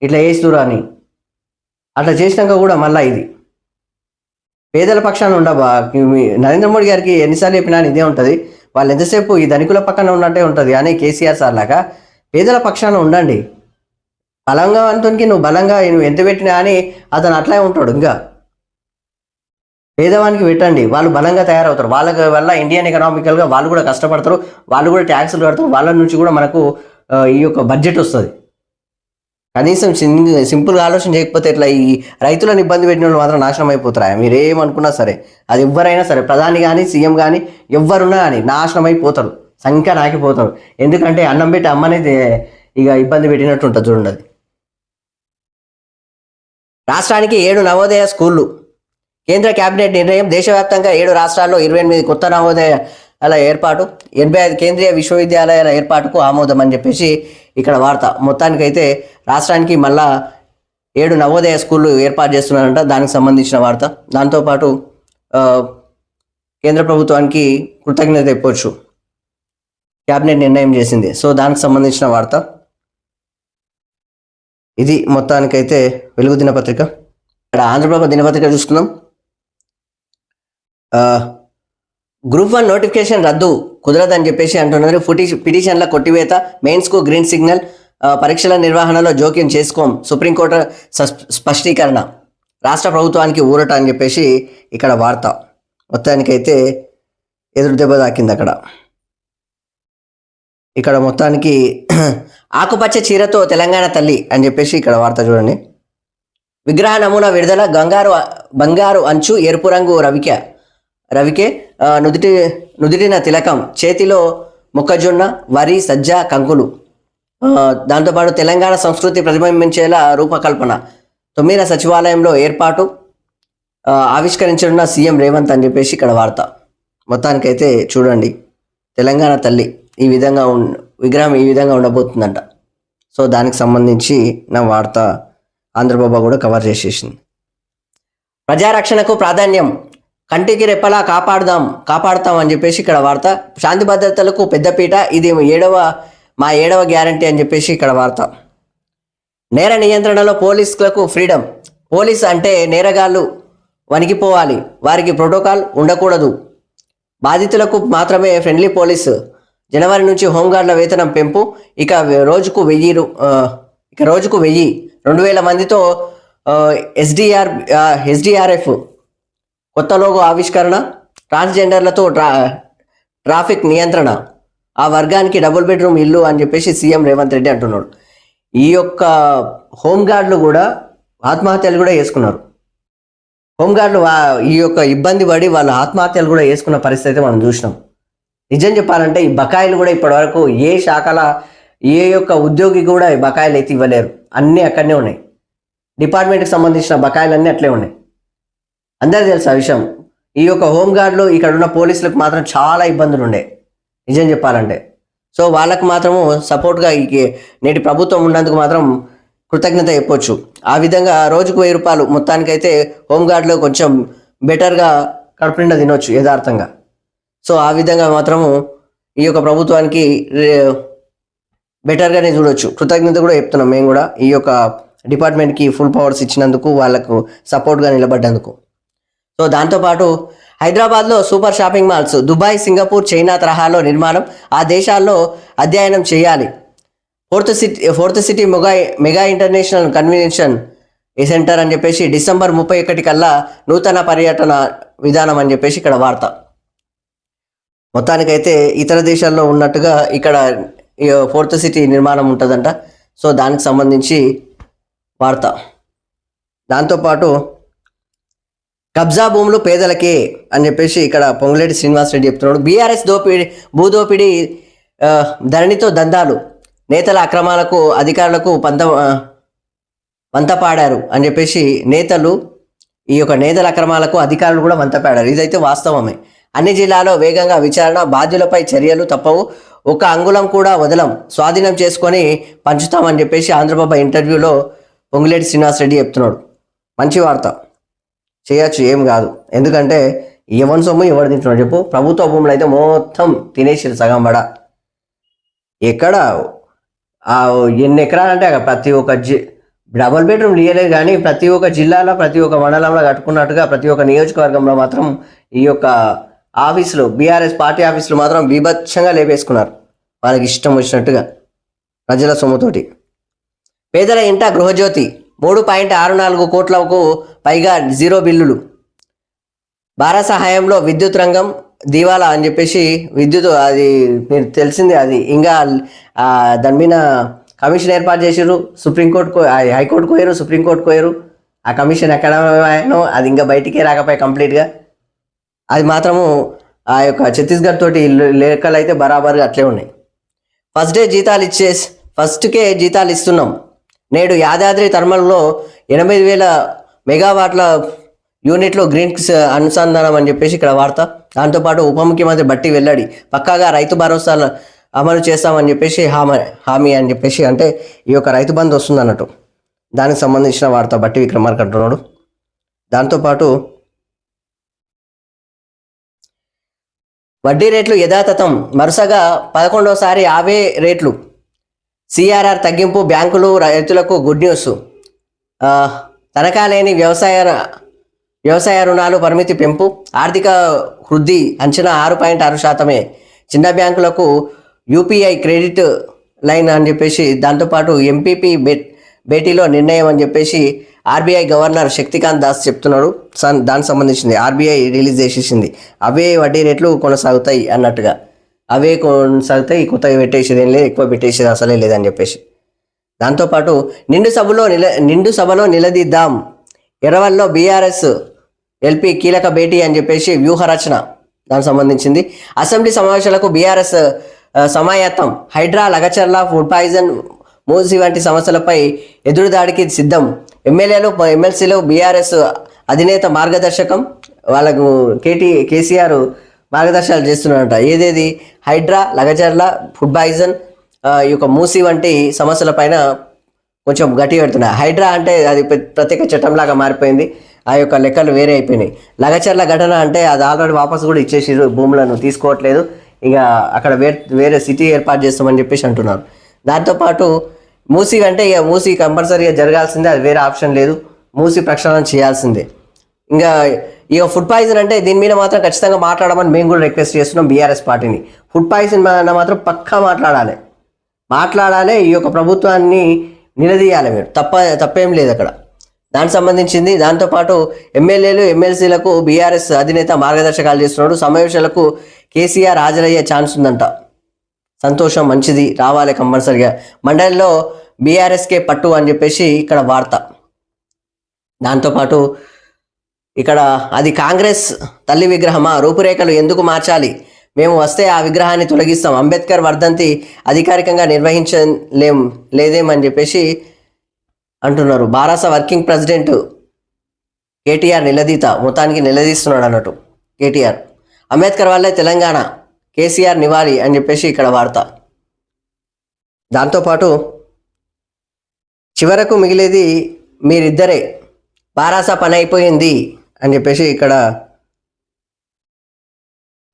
ఇట్లా చేస్తురా అని. అట్లా చేసినాక కూడా మళ్ళీ ఇది పేదల పక్షాన ఉండబా. నరేంద్ర మోడీ గారికి ఎన్నిసార్లు చెప్పినా ఇదే ఉంటుంది. వాళ్ళు ఎంతసేపు ఈ ధనికుల పక్కన ఉన్నట్టే ఉంటుంది. కానీ కేసీఆర్ సార్ లాగా పేదల పక్షాన ఉండండి. బలంగా అంటునికి నువ్వు ఎంత పెట్టినా అని అతను అట్లా ఉంటాడు. ఇంకా పేదవానికి పెట్టండి, వాళ్ళు బలంగా తయారవుతారు. వాళ్ళ వల్ల ఇండియన్ ఎకనామికల్గా వాళ్ళు కూడా కష్టపడతారు, వాళ్ళు కూడా ట్యాక్సులు కడతారు, వాళ్ళ నుంచి కూడా మనకు ఈ యొక్క బడ్జెట్ వస్తుంది. కనీసం సింపుల్గా ఆలోచన చేయకపోతే ఇట్లా ఈ రైతులను ఇబ్బంది పెట్టిన వాళ్ళు మాత్రం నాశనం అయిపోతారా? మీరు ఏమనుకున్నా సరే, అది ఎవరైనా సరే, ప్రధాని కానీ సీఎం కానీ ఎవరున్నా కానీ నాశనం అయిపోతారు, సంఖ్య నాకిపోతారు. ఎందుకంటే అన్నం పెట్టి అమ్మనేది ఇక ఇబ్బంది పెట్టినట్టు ఉంటుంది. చూడండి, అది రాష్ట్రానికి 7 నవోదయ స్కూళ్ళు. కేంద్ర కేబినెట్ నిర్ణయం. దేశవ్యాప్తంగా 7 రాష్ట్రాల్లో 28 కొత్త నవోదయాల ఏర్పాటు, 85 కేంద్రీయ విశ్వవిద్యాలయాల ఏర్పాటుకు ఆమోదం అని చెప్పేసి ఇక్కడ వార్త. మొత్తానికైతే రాష్ట్రానికి మళ్ళా 7 నవోదయ స్కూళ్ళు ఏర్పాటు చేస్తున్నారంట, దానికి సంబంధించిన వార్త. దాంతోపాటు కేంద్ర ప్రభుత్వానికి కృతజ్ఞత చెప్పొచ్చు, కేబినెట్ నిర్ణయం చేసింది. సో దానికి సంబంధించిన వార్త ఇది. మొత్తానికైతే వెలుగు దినపత్రిక. ఇక్కడ ఆంధ్రప్రభ దినపత్రిక చూసుకుందాం. గ్రూప్ 1 నోటిఫికేషన్ రద్దు కుదరదని చెప్పేసి అంటున్నారు. పిటిషన్ల కొట్టివేత, మెయిన్స్కు గ్రీన్ సిగ్నల్, పరీక్షల నిర్వహణలో జోక్యం చేసుకోం, సుప్రీంకోర్టు స్పష్టీకరణ, రాష్ట్ర ప్రభుత్వానికి ఊరట అని చెప్పేసి ఇక్కడ వార్త. మొత్తానికైతే ఎదురు దెబ్బ తాకింది అక్కడ. ఇక్కడ మొత్తానికి ఆకుపచ్చ చీరతో తెలంగాణ తల్లి అని చెప్పేసి ఇక్కడ వార్త చూడండి. విగ్రహ నమూనా విడుదల, బంగారు అంచు, ఎరుపు రంగు రవిక, రవికే నుదిటిన తిలకం, చేతిలో మొక్కజొన్న, వరి, సజ్జ, కంకులు. దాంతోపాటు తెలంగాణ సంస్కృతి ప్రతిబింబించేలా రూపకల్పన, 9వ సచివాలయంలో ఏర్పాటు, ఆవిష్కరించనున్న సీఎం రేవంత్ అని చెప్పేసి ఇక్కడ వార్త. మొత్తానికైతే చూడండి, తెలంగాణ తల్లి ఈ విధంగా విగ్రహం ఈ విధంగా ఉండబోతుందంట. సో దానికి సంబంధించి నా వార్త ఆంధ్రబాబు కూడా కవర్ చేసేసింది. ప్రజారక్షణకు ప్రాధాన్యం, కంటికి రెప్పలా కాపాడుతాం అని చెప్పేసి ఇక్కడ వార్త. శాంతి భద్రతలకు పెద్దపీట, ఇది మా ఏడవ గ్యారంటీ అని చెప్పేసి ఇక్కడ వార్త. నేర నియంత్రణలో పోలీసులకు ఫ్రీడమ్, పోలీస్ అంటే నేరగాళ్ళు వణికిపోవాలి, వారికి ప్రోటోకాల్ ఉండకూడదు, బాధితులకు మాత్రమే ఫ్రెండ్లీ పోలీసు. జనవరి నుంచి హోంగార్డుల వేతనం పెంపు, ఇక రోజుకు 1000 2,000 మందితో ఎస్డిఆర్ఎఫ్. కొత్త లోగో ఆవిష్కరణ, ట్రాన్స్జెండర్లతో ట్రాఫిక్ నియంత్రణ, ఆ వర్గానికి డబుల్ బెడ్రూమ్ ఇల్లు అని చెప్పేసి సీఎం రేవంత్ రెడ్డి అంటున్నాడు. ఈ యొక్క హోంగార్డులు కూడా ఆత్మహత్యలు కూడా చేసుకున్నారు. హోంగార్డులు ఈ యొక్క ఇబ్బంది పడి వాళ్ళు ఆత్మహత్యలు కూడా చేసుకున్న పరిస్థితి మనం చూసినాం. నిజం చెప్పాలంటే ఈ బకాయిలు కూడా ఇప్పటివరకు ఏ శాఖల ఏ యొక్క ఉద్యోగి కూడా ఈ బకాయిలు అయితే ఇవ్వలేరు. అన్నీ అక్కడనే ఉన్నాయి. డిపార్ట్మెంట్కి సంబంధించిన బకాయిలన్నీ అట్లే ఉన్నాయి. అందరికీ తెలుసు ఆ విషయం. ఈ యొక్క హోంగార్డులు ఇక్కడ ఉన్న పోలీసులకు మాత్రం చాలా ఇబ్బందులు ఉండే నిజం చెప్పాలంటే. సో వాళ్ళకు మాత్రము సపోర్ట్గా నేటి ప్రభుత్వం ఉన్నందుకు మాత్రం కృతజ్ఞత చెప్పొచ్చు. ఆ విధంగా రోజుకు 1000 రూపాయలు మొత్తానికైతే హోంగార్డులో కొంచెం బెటర్గా కడుపు నిండా తినొచ్చు యథార్థంగా. సో ఆ విధంగా మాత్రము ఈ యొక్క ప్రభుత్వానికి బెటర్గానే చూడొచ్చు. కృతజ్ఞత కూడా చెప్తున్నాం మేము కూడా ఈ యొక్క డిపార్ట్మెంట్కి ఫుల్ పవర్స్ ఇచ్చినందుకు, వాళ్ళకు సపోర్ట్గా నిలబడ్డందుకు. సో దాంతోపాటు హైదరాబాద్లో super shopping malls, Dubai, Singapore, China తరహాలో నిర్మాణం, ఆ దేశాల్లో అధ్యయనం చేయాలి. Fourth city mega international convention centre అని చెప్పేసి డిసెంబర్ 31 కల్లా నూతన పర్యటన విధానం అని చెప్పేసి ఇక్కడ వార్త. మొత్తానికైతే ఇతర దేశాల్లో ఉన్నట్టుగా ఇక్కడ ఫోర్త్ సిటీ నిర్మాణం ఉంటుందంట. సో దానికి సంబంధించి వార్త. దాంతోపాటు కబ్జా భూములు పేదలకే అని చెప్పేసి ఇక్కడ పొంగులేటి శ్రీనివాసరెడ్డి చెప్తున్నాడు. బీఆర్ఎస్ భూదోపిడీ, ధరణితో దందాలు, నేతల అక్రమాలకు అధికారులకు వంతపాడారు అని చెప్పేసి నేతలు ఈ యొక్క నేతల అక్రమాలకు అధికారులు కూడా వంతపాడారు. ఇదైతే వాస్తవమే. అన్ని జిల్లాలో వేగంగా విచారణ, బాధ్యులపై చర్యలు తప్పవు, ఒక అంగుళం కూడా వదలం, స్వాధీనం చేసుకొని పంచుతామని చెప్పేసి ఆంధ్రబాబు ఇంటర్వ్యూలో పొంగులేటి శ్రీనివాసరెడ్డి చెప్తున్నాడు. మంచి వార్త, చేయొచ్చు, ఏం కాదు. ఎందుకంటే ఎవరి సొమ్ము ఎవరు తింటున్నాడు చెప్పు. ప్రభుత్వ భూములు అయితే మొత్తం తినేసి సగం పడ. ఎక్కడ ఎన్ని ఎకరాలంటే ప్రతి ఒక్క డబుల్ బెడ్రూమ్ లియలేదు, కానీ ప్రతి ఒక్క జిల్లాలో ప్రతి ఒక్క మండలంలో కట్టుకున్నట్టుగా ప్రతి ఒక్క నియోజకవర్గంలో మాత్రం ఈ యొక్క ఆఫీసులు, బీఆర్ఎస్ పార్టీ ఆఫీసులు మాత్రం బీభత్సంగా లేపేసుకున్నారు వాళ్ళకి ఇష్టం వచ్చినట్టుగా ప్రజల సొమ్ముతోటి. పేదల ఇంట గృహజ్యోతి, 3.64 కోట్లకు పైగా జీరో బిల్లులు. భారత సహాయంలో విద్యుత్ రంగం దివాలా అని చెప్పేసి విద్యుత్ అది మీరు తెలిసిందే. అది ఇంకా దాని మీద కమిషన్ ఏర్పాటు చేసారు. సుప్రీంకోర్టుకు, హైకోర్టుకు పోయారు, సుప్రీంకోర్టుకు పోయారు. ఆ కమిషన్ ఎక్కడ అది ఇంకా బయటికే రాకపోయి కంప్లీట్గా. అది మాత్రము ఆ యొక్క ఛత్తీస్గఢ్ తోటి లెక్కలు అయితే బరాబర్గా అట్లే ఉన్నాయి. ఫస్ట్కే జీతాలు ఇస్తున్నాం. నేడు యాదాద్రి థర్మల్లో 80,000 మెగావాట్ల యూనిట్లు గ్రీన్స్ అనుసంధానం అని చెప్పేసి ఇక్కడ వార్త. దాంతోపాటు ఉప ముఖ్యమంత్రి బట్టి వెల్లడి, పక్కాగా రైతు భరోసా అమలు చేస్తామని చెప్పేసి హామీ అని చెప్పేసి, అంటే ఈ యొక్క రైతు బంధు వస్తుంది అన్నట్టు. దానికి సంబంధించిన వార్త బట్టి విక్రమార్క అంటున్నాడు. దాంతోపాటు వడ్డీ రేట్లు యథాతథం, వరుసగా 11వసారి అవే రేట్లు. సిఆర్ఆర్ తగ్గింపు, బ్యాంకులు రైతులకు గుడ్ న్యూస్. తనఖా లేని వ్యవసాయ రుణాలు పరిమితి పెంపు, ఆర్థిక వృద్ధి అంచనా 6.6%. చిన్న బ్యాంకులకు యూపీఐ క్రెడిట్ లైన్ అని చెప్పేసి, దాంతోపాటు ఎంపీపీ భేటీలో నిర్ణయం అని చెప్పేసి ఆర్బీఐ గవర్నర్ శక్తికాంత్ దాస్ చెప్తున్నాడు. దానికి సంబంధించింది ఆర్బీఐ రిలీజ్ చేసేసింది. అవే వడ్డీ రేట్లు కొనసాగుతాయి అన్నట్టుగా, అవే కొనసాగుతాయి, కొత్తగా పెట్టేసేది ఏం లేదు, ఎక్కువ పెట్టేసేది అసలే లేదని చెప్పేసి. దాంతోపాటు నిండు సభలో నిలదీద్దాం, ఎర్రవల్లో బీఆర్ఎస్ ఎల్పీ కీలక భేటీ అని చెప్పేసి వ్యూహ రచన దానికి సంబంధించింది. అసెంబ్లీ సమావేశాలకు బీఆర్ఎస్ సమాయత్తం. హైడ్రా, లగచర్ల, ఫుడ్ పాయిజన్, మూసి వంటి సమస్యలపై ఎదురుదాడికి సిద్ధం. ఎమ్మెల్యేలు, ఎమ్మెల్సీలు బీఆర్ఎస్ అధినేత మార్గదర్శకం. వాళ్ళకు కేసీఆర్ మార్గదర్శకాలు చేస్తున్నారంట. ఏదేది హైడ్రా, లగచర్ల, ఫుడ్ పాయిజన్, ఈ యొక్క మూసి వంటి సమస్యలపైన కొంచెం గట్టి పెడుతున్నాయి. హైడ్రా అంటే అది ప్రత్యేక చట్టంలాగా మారిపోయింది, ఆ యొక్క లెక్కలు వేరే అయిపోయినాయి. లగచర్ల ఘటన అంటే అది ఆల్రెడీ వాపసు కూడా ఇచ్చేసిరు, భూములను తీసుకోవట్లేదు, ఇక అక్కడ వేరే సిటీ ఏర్పాటు చేస్తామని చెప్పేసి అంటున్నారు. దాంతోపాటు మూసి అంటే ఇక మూసి కంపల్సరీగా జరగాల్సిందే, అది వేరే ఆప్షన్ లేదు, మూసి ప్రక్షాళన చేయాల్సిందే. ఇంకా ఇక ఫుడ్ పాయిజన్ అంటే దీని మీద మాత్రం ఖచ్చితంగా మాట్లాడమని మేము కూడా రిక్వెస్ట్ చేస్తున్నాం బీఆర్ఎస్ పార్టీని. ఫుడ్ పాయిజన్ మాత్రం పక్కా మాట్లాడాలి, ఈ యొక్క ప్రభుత్వాన్ని నిలదీయాలి. మీరు తప్పేం లేదు అక్కడ. దానికి సంబంధించింది. దాంతోపాటు ఎమ్మెల్యేలు, ఎమ్మెల్సీలకు బీఆర్ఎస్ అధినేత మార్గదర్శకాలు చేస్తున్నాడు. సమావేశాలకు కేసీఆర్ హాజరయ్యే ఛాన్స్ ఉందంట. సంతోషం, మంచిది, రావాలి కంపల్సరిగా. మండలిలో బీఆర్ఎస్కే పట్టు అని చెప్పేసి ఇక్కడ వార్త. దాంతోపాటు ఇక్కడ అది కాంగ్రెస్ తల్లి విగ్రహమా, రూపురేఖలు ఎందుకు మార్చాలి, మేము వస్తే ఆ విగ్రహాన్ని తొలగిస్తాం, అంబేద్కర్ వర్ధంతి అధికారికంగా లేదేమని చెప్పేసి అంటున్నారు. బారాస వర్కింగ్ ప్రెసిడెంట్ కేటీఆర్ మొత్తానికి నిలదీస్తున్నాడు అన్నట్టు కేటీఆర్. అంబేద్కర్ వల్లే తెలంగాణ, కేసీఆర్ నివాళి అని చెప్పేసి ఇక్కడ వార్త. దాంతోపాటు చివరకు మిగిలేది మీరిద్దరే, బారాస పని అయిపోయింది అని చెప్పేసి ఇక్కడ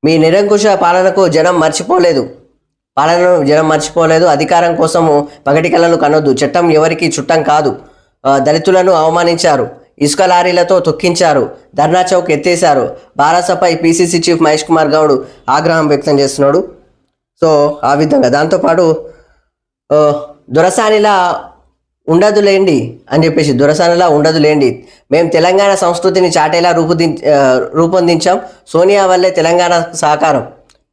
మీ నిరంకుశ పాలనను జనం మర్చిపోలేదు. అధికారం కోసము పగటి కళ్ళను కనొద్దు. చట్టం ఎవరికి చుట్టం కాదు. దళితులను అవమానించారు, ఇసుక లారీలతో తొక్కించారు, ధర్నా చౌక్ ఎత్తేశారు. బారాసపై పీసీసీ చీఫ్ మహేష్ కుమార్ గౌడ్ ఆగ్రహం వ్యక్తం చేస్తున్నాడు. సో ఆ విధంగా. దాంతోపాటు దొరసానిలా ఉండదులేండి అని చెప్పేసి, మేము తెలంగాణ సంస్కృతిని చాటేలా రూపొందించాం. సోనియా వల్లే తెలంగాణ సహకారం.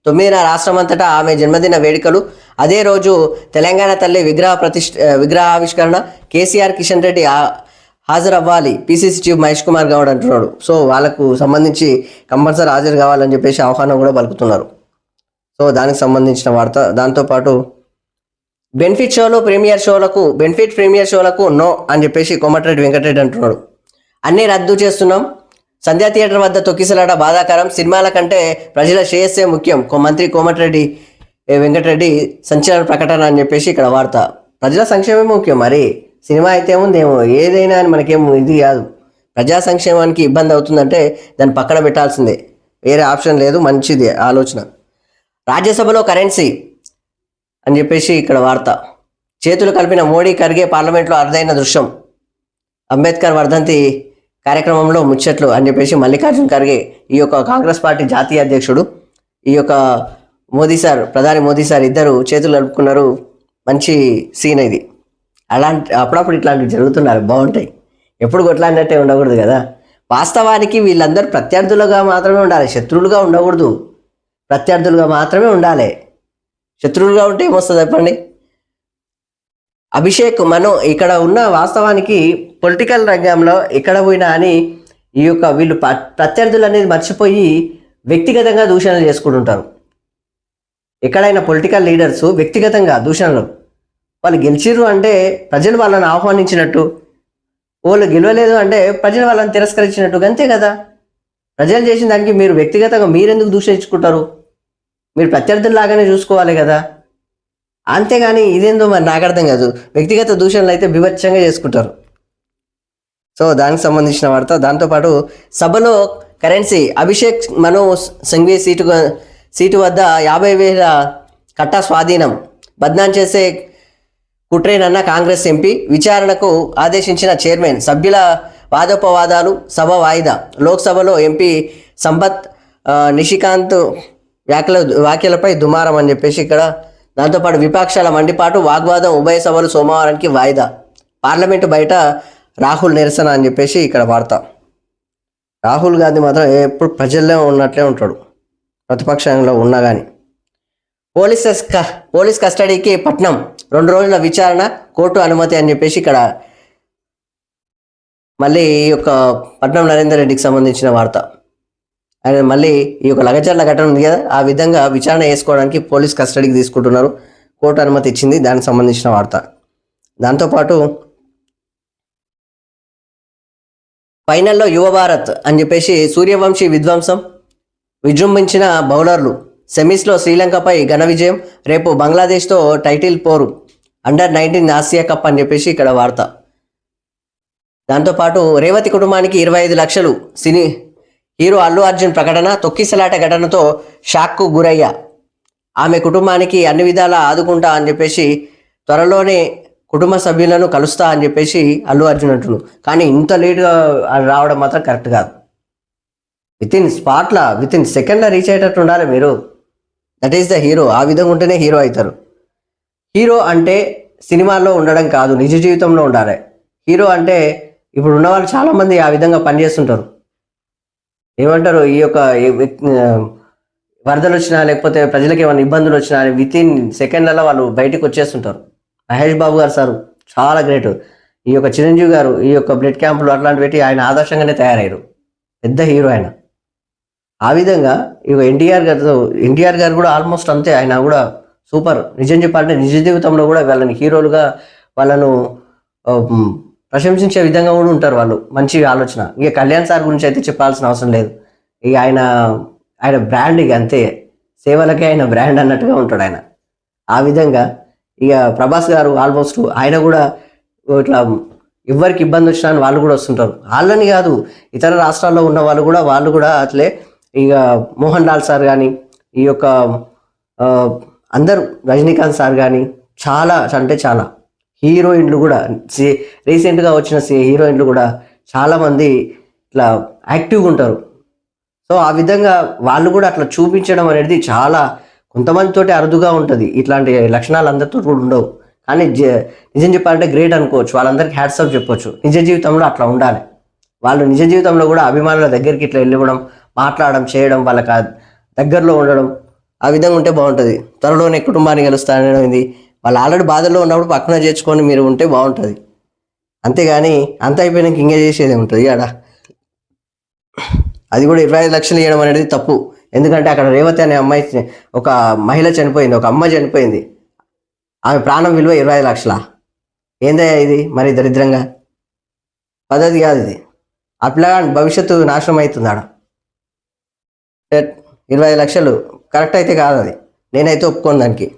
9న రాష్ట్రమంతటా ఆమె జన్మదిన వేడుకలు. అదే రోజు తెలంగాణ తల్లి విగ్రహావిష్కరణ. కేసీఆర్, కిషన్ రెడ్డి హాజరవ్వాలి, పీసీసీ చీఫ్ మహేష్ కుమార్ గౌడ్ అంటున్నాడు. సో వాళ్ళకు సంబంధించి కంపల్సరీ హాజరు కావాలని చెప్పేసి ఆహ్వానం కూడా పలుకుతున్నారు. సో దానికి సంబంధించిన వార్త. దాంతోపాటు బెనిఫిట్ ప్రీమియర్ షోలకు నో అని చెప్పేసి కోమటిరెడ్డి వెంకటరెడ్డి అంటున్నాడు. అన్నీ రద్దు చేస్తున్నాం. సంధ్యా థియేటర్ వద్ద తొక్కిసలాట బాధాకరం. సినిమాల కంటే ప్రజల శ్రేయస్సే ముఖ్యం. మంత్రి కోమటిరెడ్డి వెంకటరెడ్డి సంచలన ప్రకటన అని చెప్పేసి ఇక్కడ వార్త. ప్రజల సంక్షేమమే ముఖ్యం. మరి సినిమా అయితే ఏముందేమో, ఏదైనా అని మనకేం ఇది కాదు. ప్రజా సంక్షేమానికి ఇబ్బంది అవుతుందంటే దాన్ని పక్కన పెట్టాల్సిందే, వేరే ఆప్షన్ లేదు. మంచిది ఆలోచన. రాజ్యసభలో కరెన్సీ అని చెప్పేసి ఇక్కడ వార్త. చేతులు కలిపిన మోడీ, ఖర్గే పార్లమెంట్లో అరుదైన దృశ్యం. అంబేద్కర్ వర్ధంతి కార్యక్రమంలో ముచ్చట్లు అని చెప్పేసి మల్లికార్జున్ ఖర్గే, ఈ యొక్క కాంగ్రెస్ పార్టీ జాతీయ అధ్యక్షుడు, ఈ యొక్క ప్రధాని మోదీ సార్ ఇద్దరు చేతులు కలుపుకున్నారు. మంచి సీన్ ఇది. అప్పుడప్పుడు ఇట్లాంటివి జరుగుతున్నారు, బాగుంటాయి. ఎప్పుడు కొట్లాడినట్టే ఉండకూడదు కదా. వాస్తవానికి వీళ్ళందరూ ప్రత్యర్థులుగా మాత్రమే ఉండాలి, శత్రువులుగా ఉండకూడదు. ప్రత్యర్థులుగా మాత్రమే ఉండాలి. శత్రువులుగా ఉంటే ఏమొస్తుంది చెప్పండి. అభిషేక్ మను ఇక్కడ ఉన్న వాస్తవానికి పొలిటికల్ రంగంలో ఎక్కడ పోయినా అని ఈ యొక్క వీళ్ళు ప్రత్యర్థులు అనేది మర్చిపోయి వ్యక్తిగతంగా దూషణలు చేసుకుంటుంటారు. ఎక్కడైనా పొలిటికల్ లీడర్స్ వ్యక్తిగతంగా దూషణలు, వాళ్ళు గెలిచిర్రు అంటే ప్రజలు వాళ్ళని ఆహ్వానించినట్టు, వాళ్ళు గెలవలేదు అంటే ప్రజలు వాళ్ళని తిరస్కరించినట్టు, అంతే కదా. ప్రజలు చేసిన దానికి మీరు వ్యక్తిగతంగా మీరెందుకు దూషించుకుంటారు? మీరు ప్రత్యర్థుల్లాగానే చూసుకోవాలి కదా. అంతేగాని ఇదేందో మరి నాకు అర్థం కాదు. వ్యక్తిగత దూషణలు అయితే బీభత్సంగా చేసుకుంటారు. సో దానికి సంబంధించిన వార్త. దాంతోపాటు సభలో కరెన్సీ. అభిషేక్ మను సింఘ్వి సీటు వద్ద 50,000 కట్టా స్వాధీనం. బద్నాం చేసే కుట్రేనన్న కాంగ్రెస్ ఎంపీ. విచారణకు ఆదేశించిన చైర్మన్. సభ్యుల వాదోపవాదాలు. సభ వాయిదా. లోక్సభలో ఎంపీ సంపత్ నిషికాంత్ వ్యాఖ్యలపై దుమారం అని చెప్పేసి ఇక్కడ. దాంతోపాటు విపక్షాల మండిపాటు, వాగ్వాదం. ఉభయ సభలు సోమవారానికి వాయిదా. పార్లమెంటు బయట రాహుల్ నిరసన అని చెప్పేసి ఇక్కడ వార్త. రాహుల్ గాంధీ మాత్రం ఎప్పుడు ప్రజల్లో ఉన్నట్లే ఉంటాడు, ప్రతిపక్షంలో ఉన్నా కానీ. పోలీస్ కస్టడీకి పట్నం. 2 రోజుల విచారణ, కోర్టు అనుమతి అని చెప్పేసి ఇక్కడ మళ్ళీ ఈ యొక్క పట్నం నరేందర్ రెడ్డికి సంబంధించిన వార్త. ఆయన మళ్ళీ ఈ యొక్క లగచర్ల ఘటన ఉంది కదా, ఆ విధంగా విచారణ చేసుకోవడానికి పోలీస్ కస్టడీకి తీసుకుంటున్నారు. కోర్టు అనుమతి ఇచ్చింది, దానికి సంబంధించిన వార్త. దాంతోపాటు ఫైనల్లో యువ భారత్ అని చెప్పేసి సూర్యవంశీ విజృంభించిన బౌలర్లు. సెమీస్లో శ్రీలంకపై ఘన విజయం. రేపు బంగ్లాదేశ్తో టైటిల్ పోరు. అండర్-19 ఆసియా కప్ అని చెప్పేసి ఇక్కడ వార్త. దాంతోపాటు రేవతి కుటుంబానికి 25 లక్షలు. సినీ హీరో అల్లు అర్జున్ ప్రకటన. తొక్కిసలాట ఘటనతో షాక్కు గురయ్యా. ఆమె కుటుంబానికి అన్ని విధాలా ఆదుకుంటా అని చెప్పేసి, త్వరలోనే కుటుంబ సభ్యులను కలుస్తా అని చెప్పేసి అల్లు అర్జున్ అంటున్నాడు. కానీ ఇంత లేట్గా రావడం మాత్రం కరెక్ట్ కాదు. విత్ ఇన్ సెకండ్లో రీచ్ అయ్యేటట్టు ఉండాలి మీరు. That is the hero. ఆ విధంగా ఉంటేనే హీరో అవుతారు. హీరో అంటే సినిమాల్లో ఉండడం కాదు, నిజ జీవితంలో ఉండాలి. హీరో అంటే ఇప్పుడు ఉన్న వాళ్ళు చాలామంది ఆ విధంగా పనిచేస్తుంటారు. ఏమంటారు, ఈ యొక్క వరదలు వచ్చినా లేకపోతే ప్రజలకు ఏమైనా ఇబ్బందులు వచ్చినా విత్ ఇన్ సెకండ్లలో వాళ్ళు బయటకు వచ్చేస్తుంటారు. మహేష్ బాబు గారు సార్ చాలా గ్రేట్. ఈ యొక్క చిరంజీవి గారు ఈ యొక్క బ్లడ్ క్యాంపులు అట్లాంటివి పెట్టి ఆయన ఆదర్శంగానే తయారయ్యారు. పెద్ద హీరో ఆయన. ఆ విధంగా ఇక ఎన్టీఆర్ గారు కూడా ఆల్మోస్ట్ అంతే. ఆయన కూడా సూపర్. నిజం చెప్పాలంటే నిజ జీవితంలో కూడా వాళ్ళని హీరోలుగా వాళ్ళను ప్రశంసించే విధంగా కూడా ఉంటారు వాళ్ళు. మంచి ఆలోచన. ఇక కళ్యాణ్ సార్ గురించి అయితే చెప్పాల్సిన అవసరం లేదు. ఇక ఆయన బ్రాండ్ ఇక అంతే. సేవలకే ఆయన బ్రాండ్ అన్నట్టుగా ఉంటాడు ఆయన. ఆ విధంగా ఇక ప్రభాస్ గారు ఆల్మోస్ట్ ఆయన కూడా ఇట్లా ఎవరికి ఇబ్బంది వచ్చినా వాళ్ళు కూడా వస్తుంటారు. వాళ్ళని కాదు, ఇతర రాష్ట్రాల్లో ఉన్న వాళ్ళు కూడా అట్లే. ఇక మోహన్ లాల్ సార్ కానీ, ఈ యొక్క అందరూ రజనీకాంత్ సార్ కానీ చాలా అంటే చాలా హీరోయిన్లు కూడా రీసెంట్గా వచ్చిన హీరోయిన్లు కూడా చాలామంది ఇట్లా యాక్టివ్గా ఉంటారు. సో ఆ విధంగా వాళ్ళు కూడా అట్లా చూపించడం అనేది చాలా కొంతమందితోటి అరుదుగా ఉంటుంది. ఇట్లాంటి లక్షణాలు అందరితో కూడా ఉండవు. కానీ నిజం చెప్పాలంటే గ్రేట్ అనుకోవచ్చు. వాళ్ళందరికీ హ్యాట్స్ ఆఫ్ చెప్పొచ్చు. నిజ జీవితంలో అట్లా ఉండాలి. వాళ్ళు నిజ జీవితంలో కూడా అభిమానుల దగ్గరికి ఇట్లా వెళ్ళివ్వడం, మాట్లాడడం, చేయడం, వాళ్ళకి దగ్గరలో ఉండడం, ఆ విధంగా ఉంటే బాగుంటుంది. త్వరలోనే కుటుంబాన్ని కలుస్తాననేది వాళ్ళు ఆల్రెడీ బాధల్లో ఉన్నప్పుడు పక్కన చేర్చుకొని మీరు ఉంటే బాగుంటుంది. అంతేగాని అంత అయిపోయినాక ఇంకే చేసేది ఉంటుంది ఆడ. అది కూడా 25 లక్షలు ఇవ్వడం అనేది తప్పు. ఎందుకంటే అక్కడ రేవతి అనే అమ్మాయి, ఒక మహిళ చనిపోయింది, ఒక అమ్మాయి చనిపోయింది. ఆమె ప్రాణం విలువ 25 లక్షల. ఏందయ్యా ఇది? మరి దరిద్రంగా పద్ధతి కాదు ఇది. ఆ పిల్లగాని భవిష్యత్తు నాశనం అవుతుంది ఆడ. 25 లక్షలు కరెక్ట్ అయితే కాదు అది. నేనైతే ఒప్పుకోను దానికి.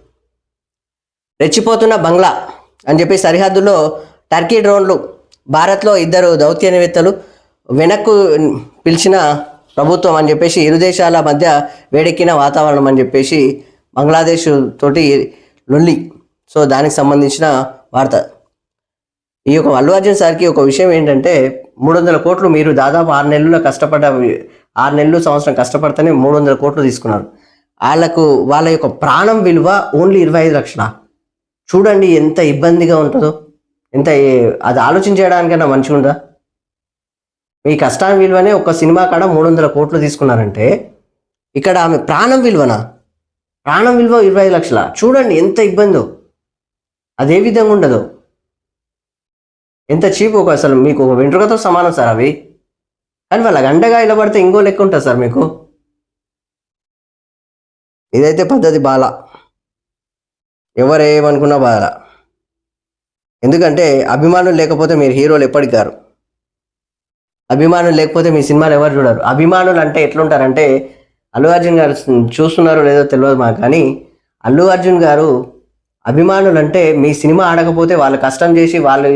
రెచ్చిపోతున్న బంగ్లా అని చెప్పి సరిహద్దులో టర్కీ డ్రోన్లు. భారత్లో 2 దౌత్యవేత్తలు వెనక్కు పిలిచిన ప్రభుత్వం అని చెప్పేసి, ఇరు దేశాల మధ్య వేడెక్కిన వాతావరణం అని చెప్పేసి బంగ్లాదేశ్ తోటి లొల్లి. సో దానికి సంబంధించిన వార్త. ఈ యొక్క అల్లు అర్జున్ సార్కి ఒక విషయం ఏంటంటే, 300 కోట్లు మీరు దాదాపు 6 నెలలు సంవత్సరం కష్టపడితేనే 300 కోట్లు తీసుకున్నారు. వాళ్ళ యొక్క ప్రాణం విలువ ఓన్లీ 25 లక్షల. చూడండి ఎంత ఇబ్బందిగా ఉంటుందో. అది ఆలోచించడానికైనా మంచిగా ఉందా? మీ కష్టాన్ని విలువనే ఒక సినిమా కాడ 300 కోట్లు తీసుకున్నారంటే, ఇక్కడ ఆమె ప్రాణం విలువ 25 లక్షల. చూడండి ఎంత ఇబ్బందో. అదే విధంగా ఉండదు. ఎంత చీప్. అసలు మీకు ఒక వెంట్రుకతో సమానం సార్ అవి. కానీ వాళ్ళకి అండగా ఇలా పడితే ఇంకో లెక్క ఉంటుంది సార్ మీకు. ఇదైతే పద్ధతి బాల. ఎవరేమనుకున్నా బాల. ఎందుకంటే అభిమానులు లేకపోతే మీరు హీరోలు ఎప్పటికి గారు. అభిమానులు లేకపోతే మీ సినిమాలు ఎవరు చూడరు. అభిమానులు అంటే ఎట్లుంటారంటే, అల్లు అర్జున్ గారు చూస్తున్నారో లేదో తెలియదు మాకు, కానీ అల్లు అర్జున్ గారు అభిమానులు అంటే మీ సినిమా ఆడకపోతే వాళ్ళు కష్టం చేసి వాళ్ళు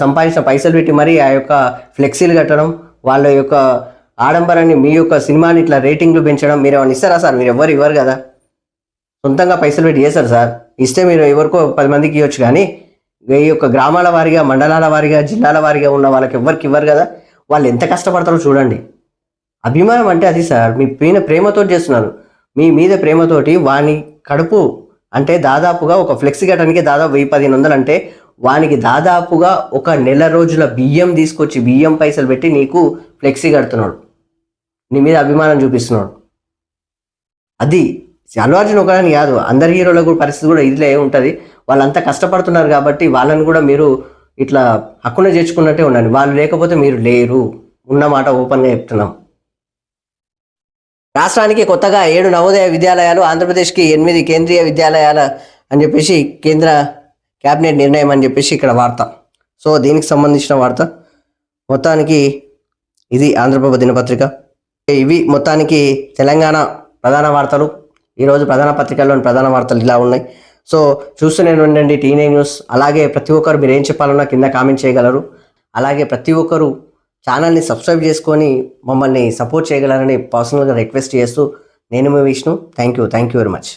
సంపాదించిన పైసలు పెట్టి మరి ఆ యొక్క ఫ్లెక్సీలు కట్టడం, వాళ్ళ యొక్క ఆడంబరాన్ని, మీ యొక్క సినిమాని ఇట్లా రేటింగ్లు పెంచడం. మీరు ఏమైనా ఇస్తారా సార్? మీరు ఎవరు ఇవ్వరు కదా. సొంతంగా పైసలు పెట్టి చేస్తారు సార్. ఇస్తే మీరు ఎవరికో 10 మందికి ఇవ్వచ్చు. కానీ ఈ యొక్క గ్రామాల వారీగా, మండలాల వారీగా, జిల్లాల వారీగా ఉన్న వాళ్ళకి ఎవరికి ఇవ్వరు కదా. వాళ్ళు ఎంత కష్టపడతారో చూడండి. అభిమానం అంటే అది సార్. మీ ప్రేమతో చేస్తున్నారు. మీ మీద ప్రేమతోటి వాని కడుపు అంటే దాదాపుగా ఒక ఫ్లెక్సీ కట్టడానికి దాదాపు 1000-1500 అంటే వానికి దాదాపుగా ఒక నెల రోజుల బియ్యం తీసుకొచ్చి, బియ్యం పైసలు పెట్టి నీకు ఫ్లెక్సీ కడుతున్నాడు. నీ మీద అభిమానం చూపిస్తున్నాడు. అది అల్లు అర్జున్ ఒకదాని కాదు, అందరి హీరోల కూడా పరిస్థితి కూడా ఇదిలే ఉంటుంది. వాళ్ళంతా కష్టపడుతున్నారు కాబట్టి వాళ్ళని కూడా మీరు ఇట్లా హక్కున చేర్చుకున్నట్టే ఉండండి. వాళ్ళు లేకపోతే మీరు లేరు, ఉన్నమాట ఓపెన్గా చెప్తున్నాం. రాష్ట్రానికి కొత్తగా 7 నవోదయ విద్యాలయాలు, ఆంధ్రప్రదేశ్కి 8 కేంద్రీయ విద్యాలయాలు అని చెప్పేసి కేంద్ర క్యాబినెట్ నిర్ణయం అని చెప్పేసి ఇక్కడ వార్త. సో దీనికి సంబంధించిన వార్త. మొత్తానికి ఇది ఆంధ్రప్రభ దినపత్రిక. ఇవి మొత్తానికి తెలంగాణ ప్రధాన వార్తలు. ఈరోజు ప్రధాన పత్రికల్లోని ప్రధాన వార్తలు ఇలా ఉన్నాయి. సో చూస్తూనే ఉండండి టీనే న్యూస్. అలాగే ప్రతి ఒక్కరు మీరు ఏం చెప్పాలన్నా కింద కామెంట్ చేయగలరు. అలాగే ప్రతి ఒక్కరు ఛానల్ని సబ్స్క్రైబ్ చేసుకొని మమ్మల్ని సపోర్ట్ చేయగలరని పర్సనల్గా రిక్వెస్ట్ చేస్తూ నేను మీ Vishnu. Thank you very much.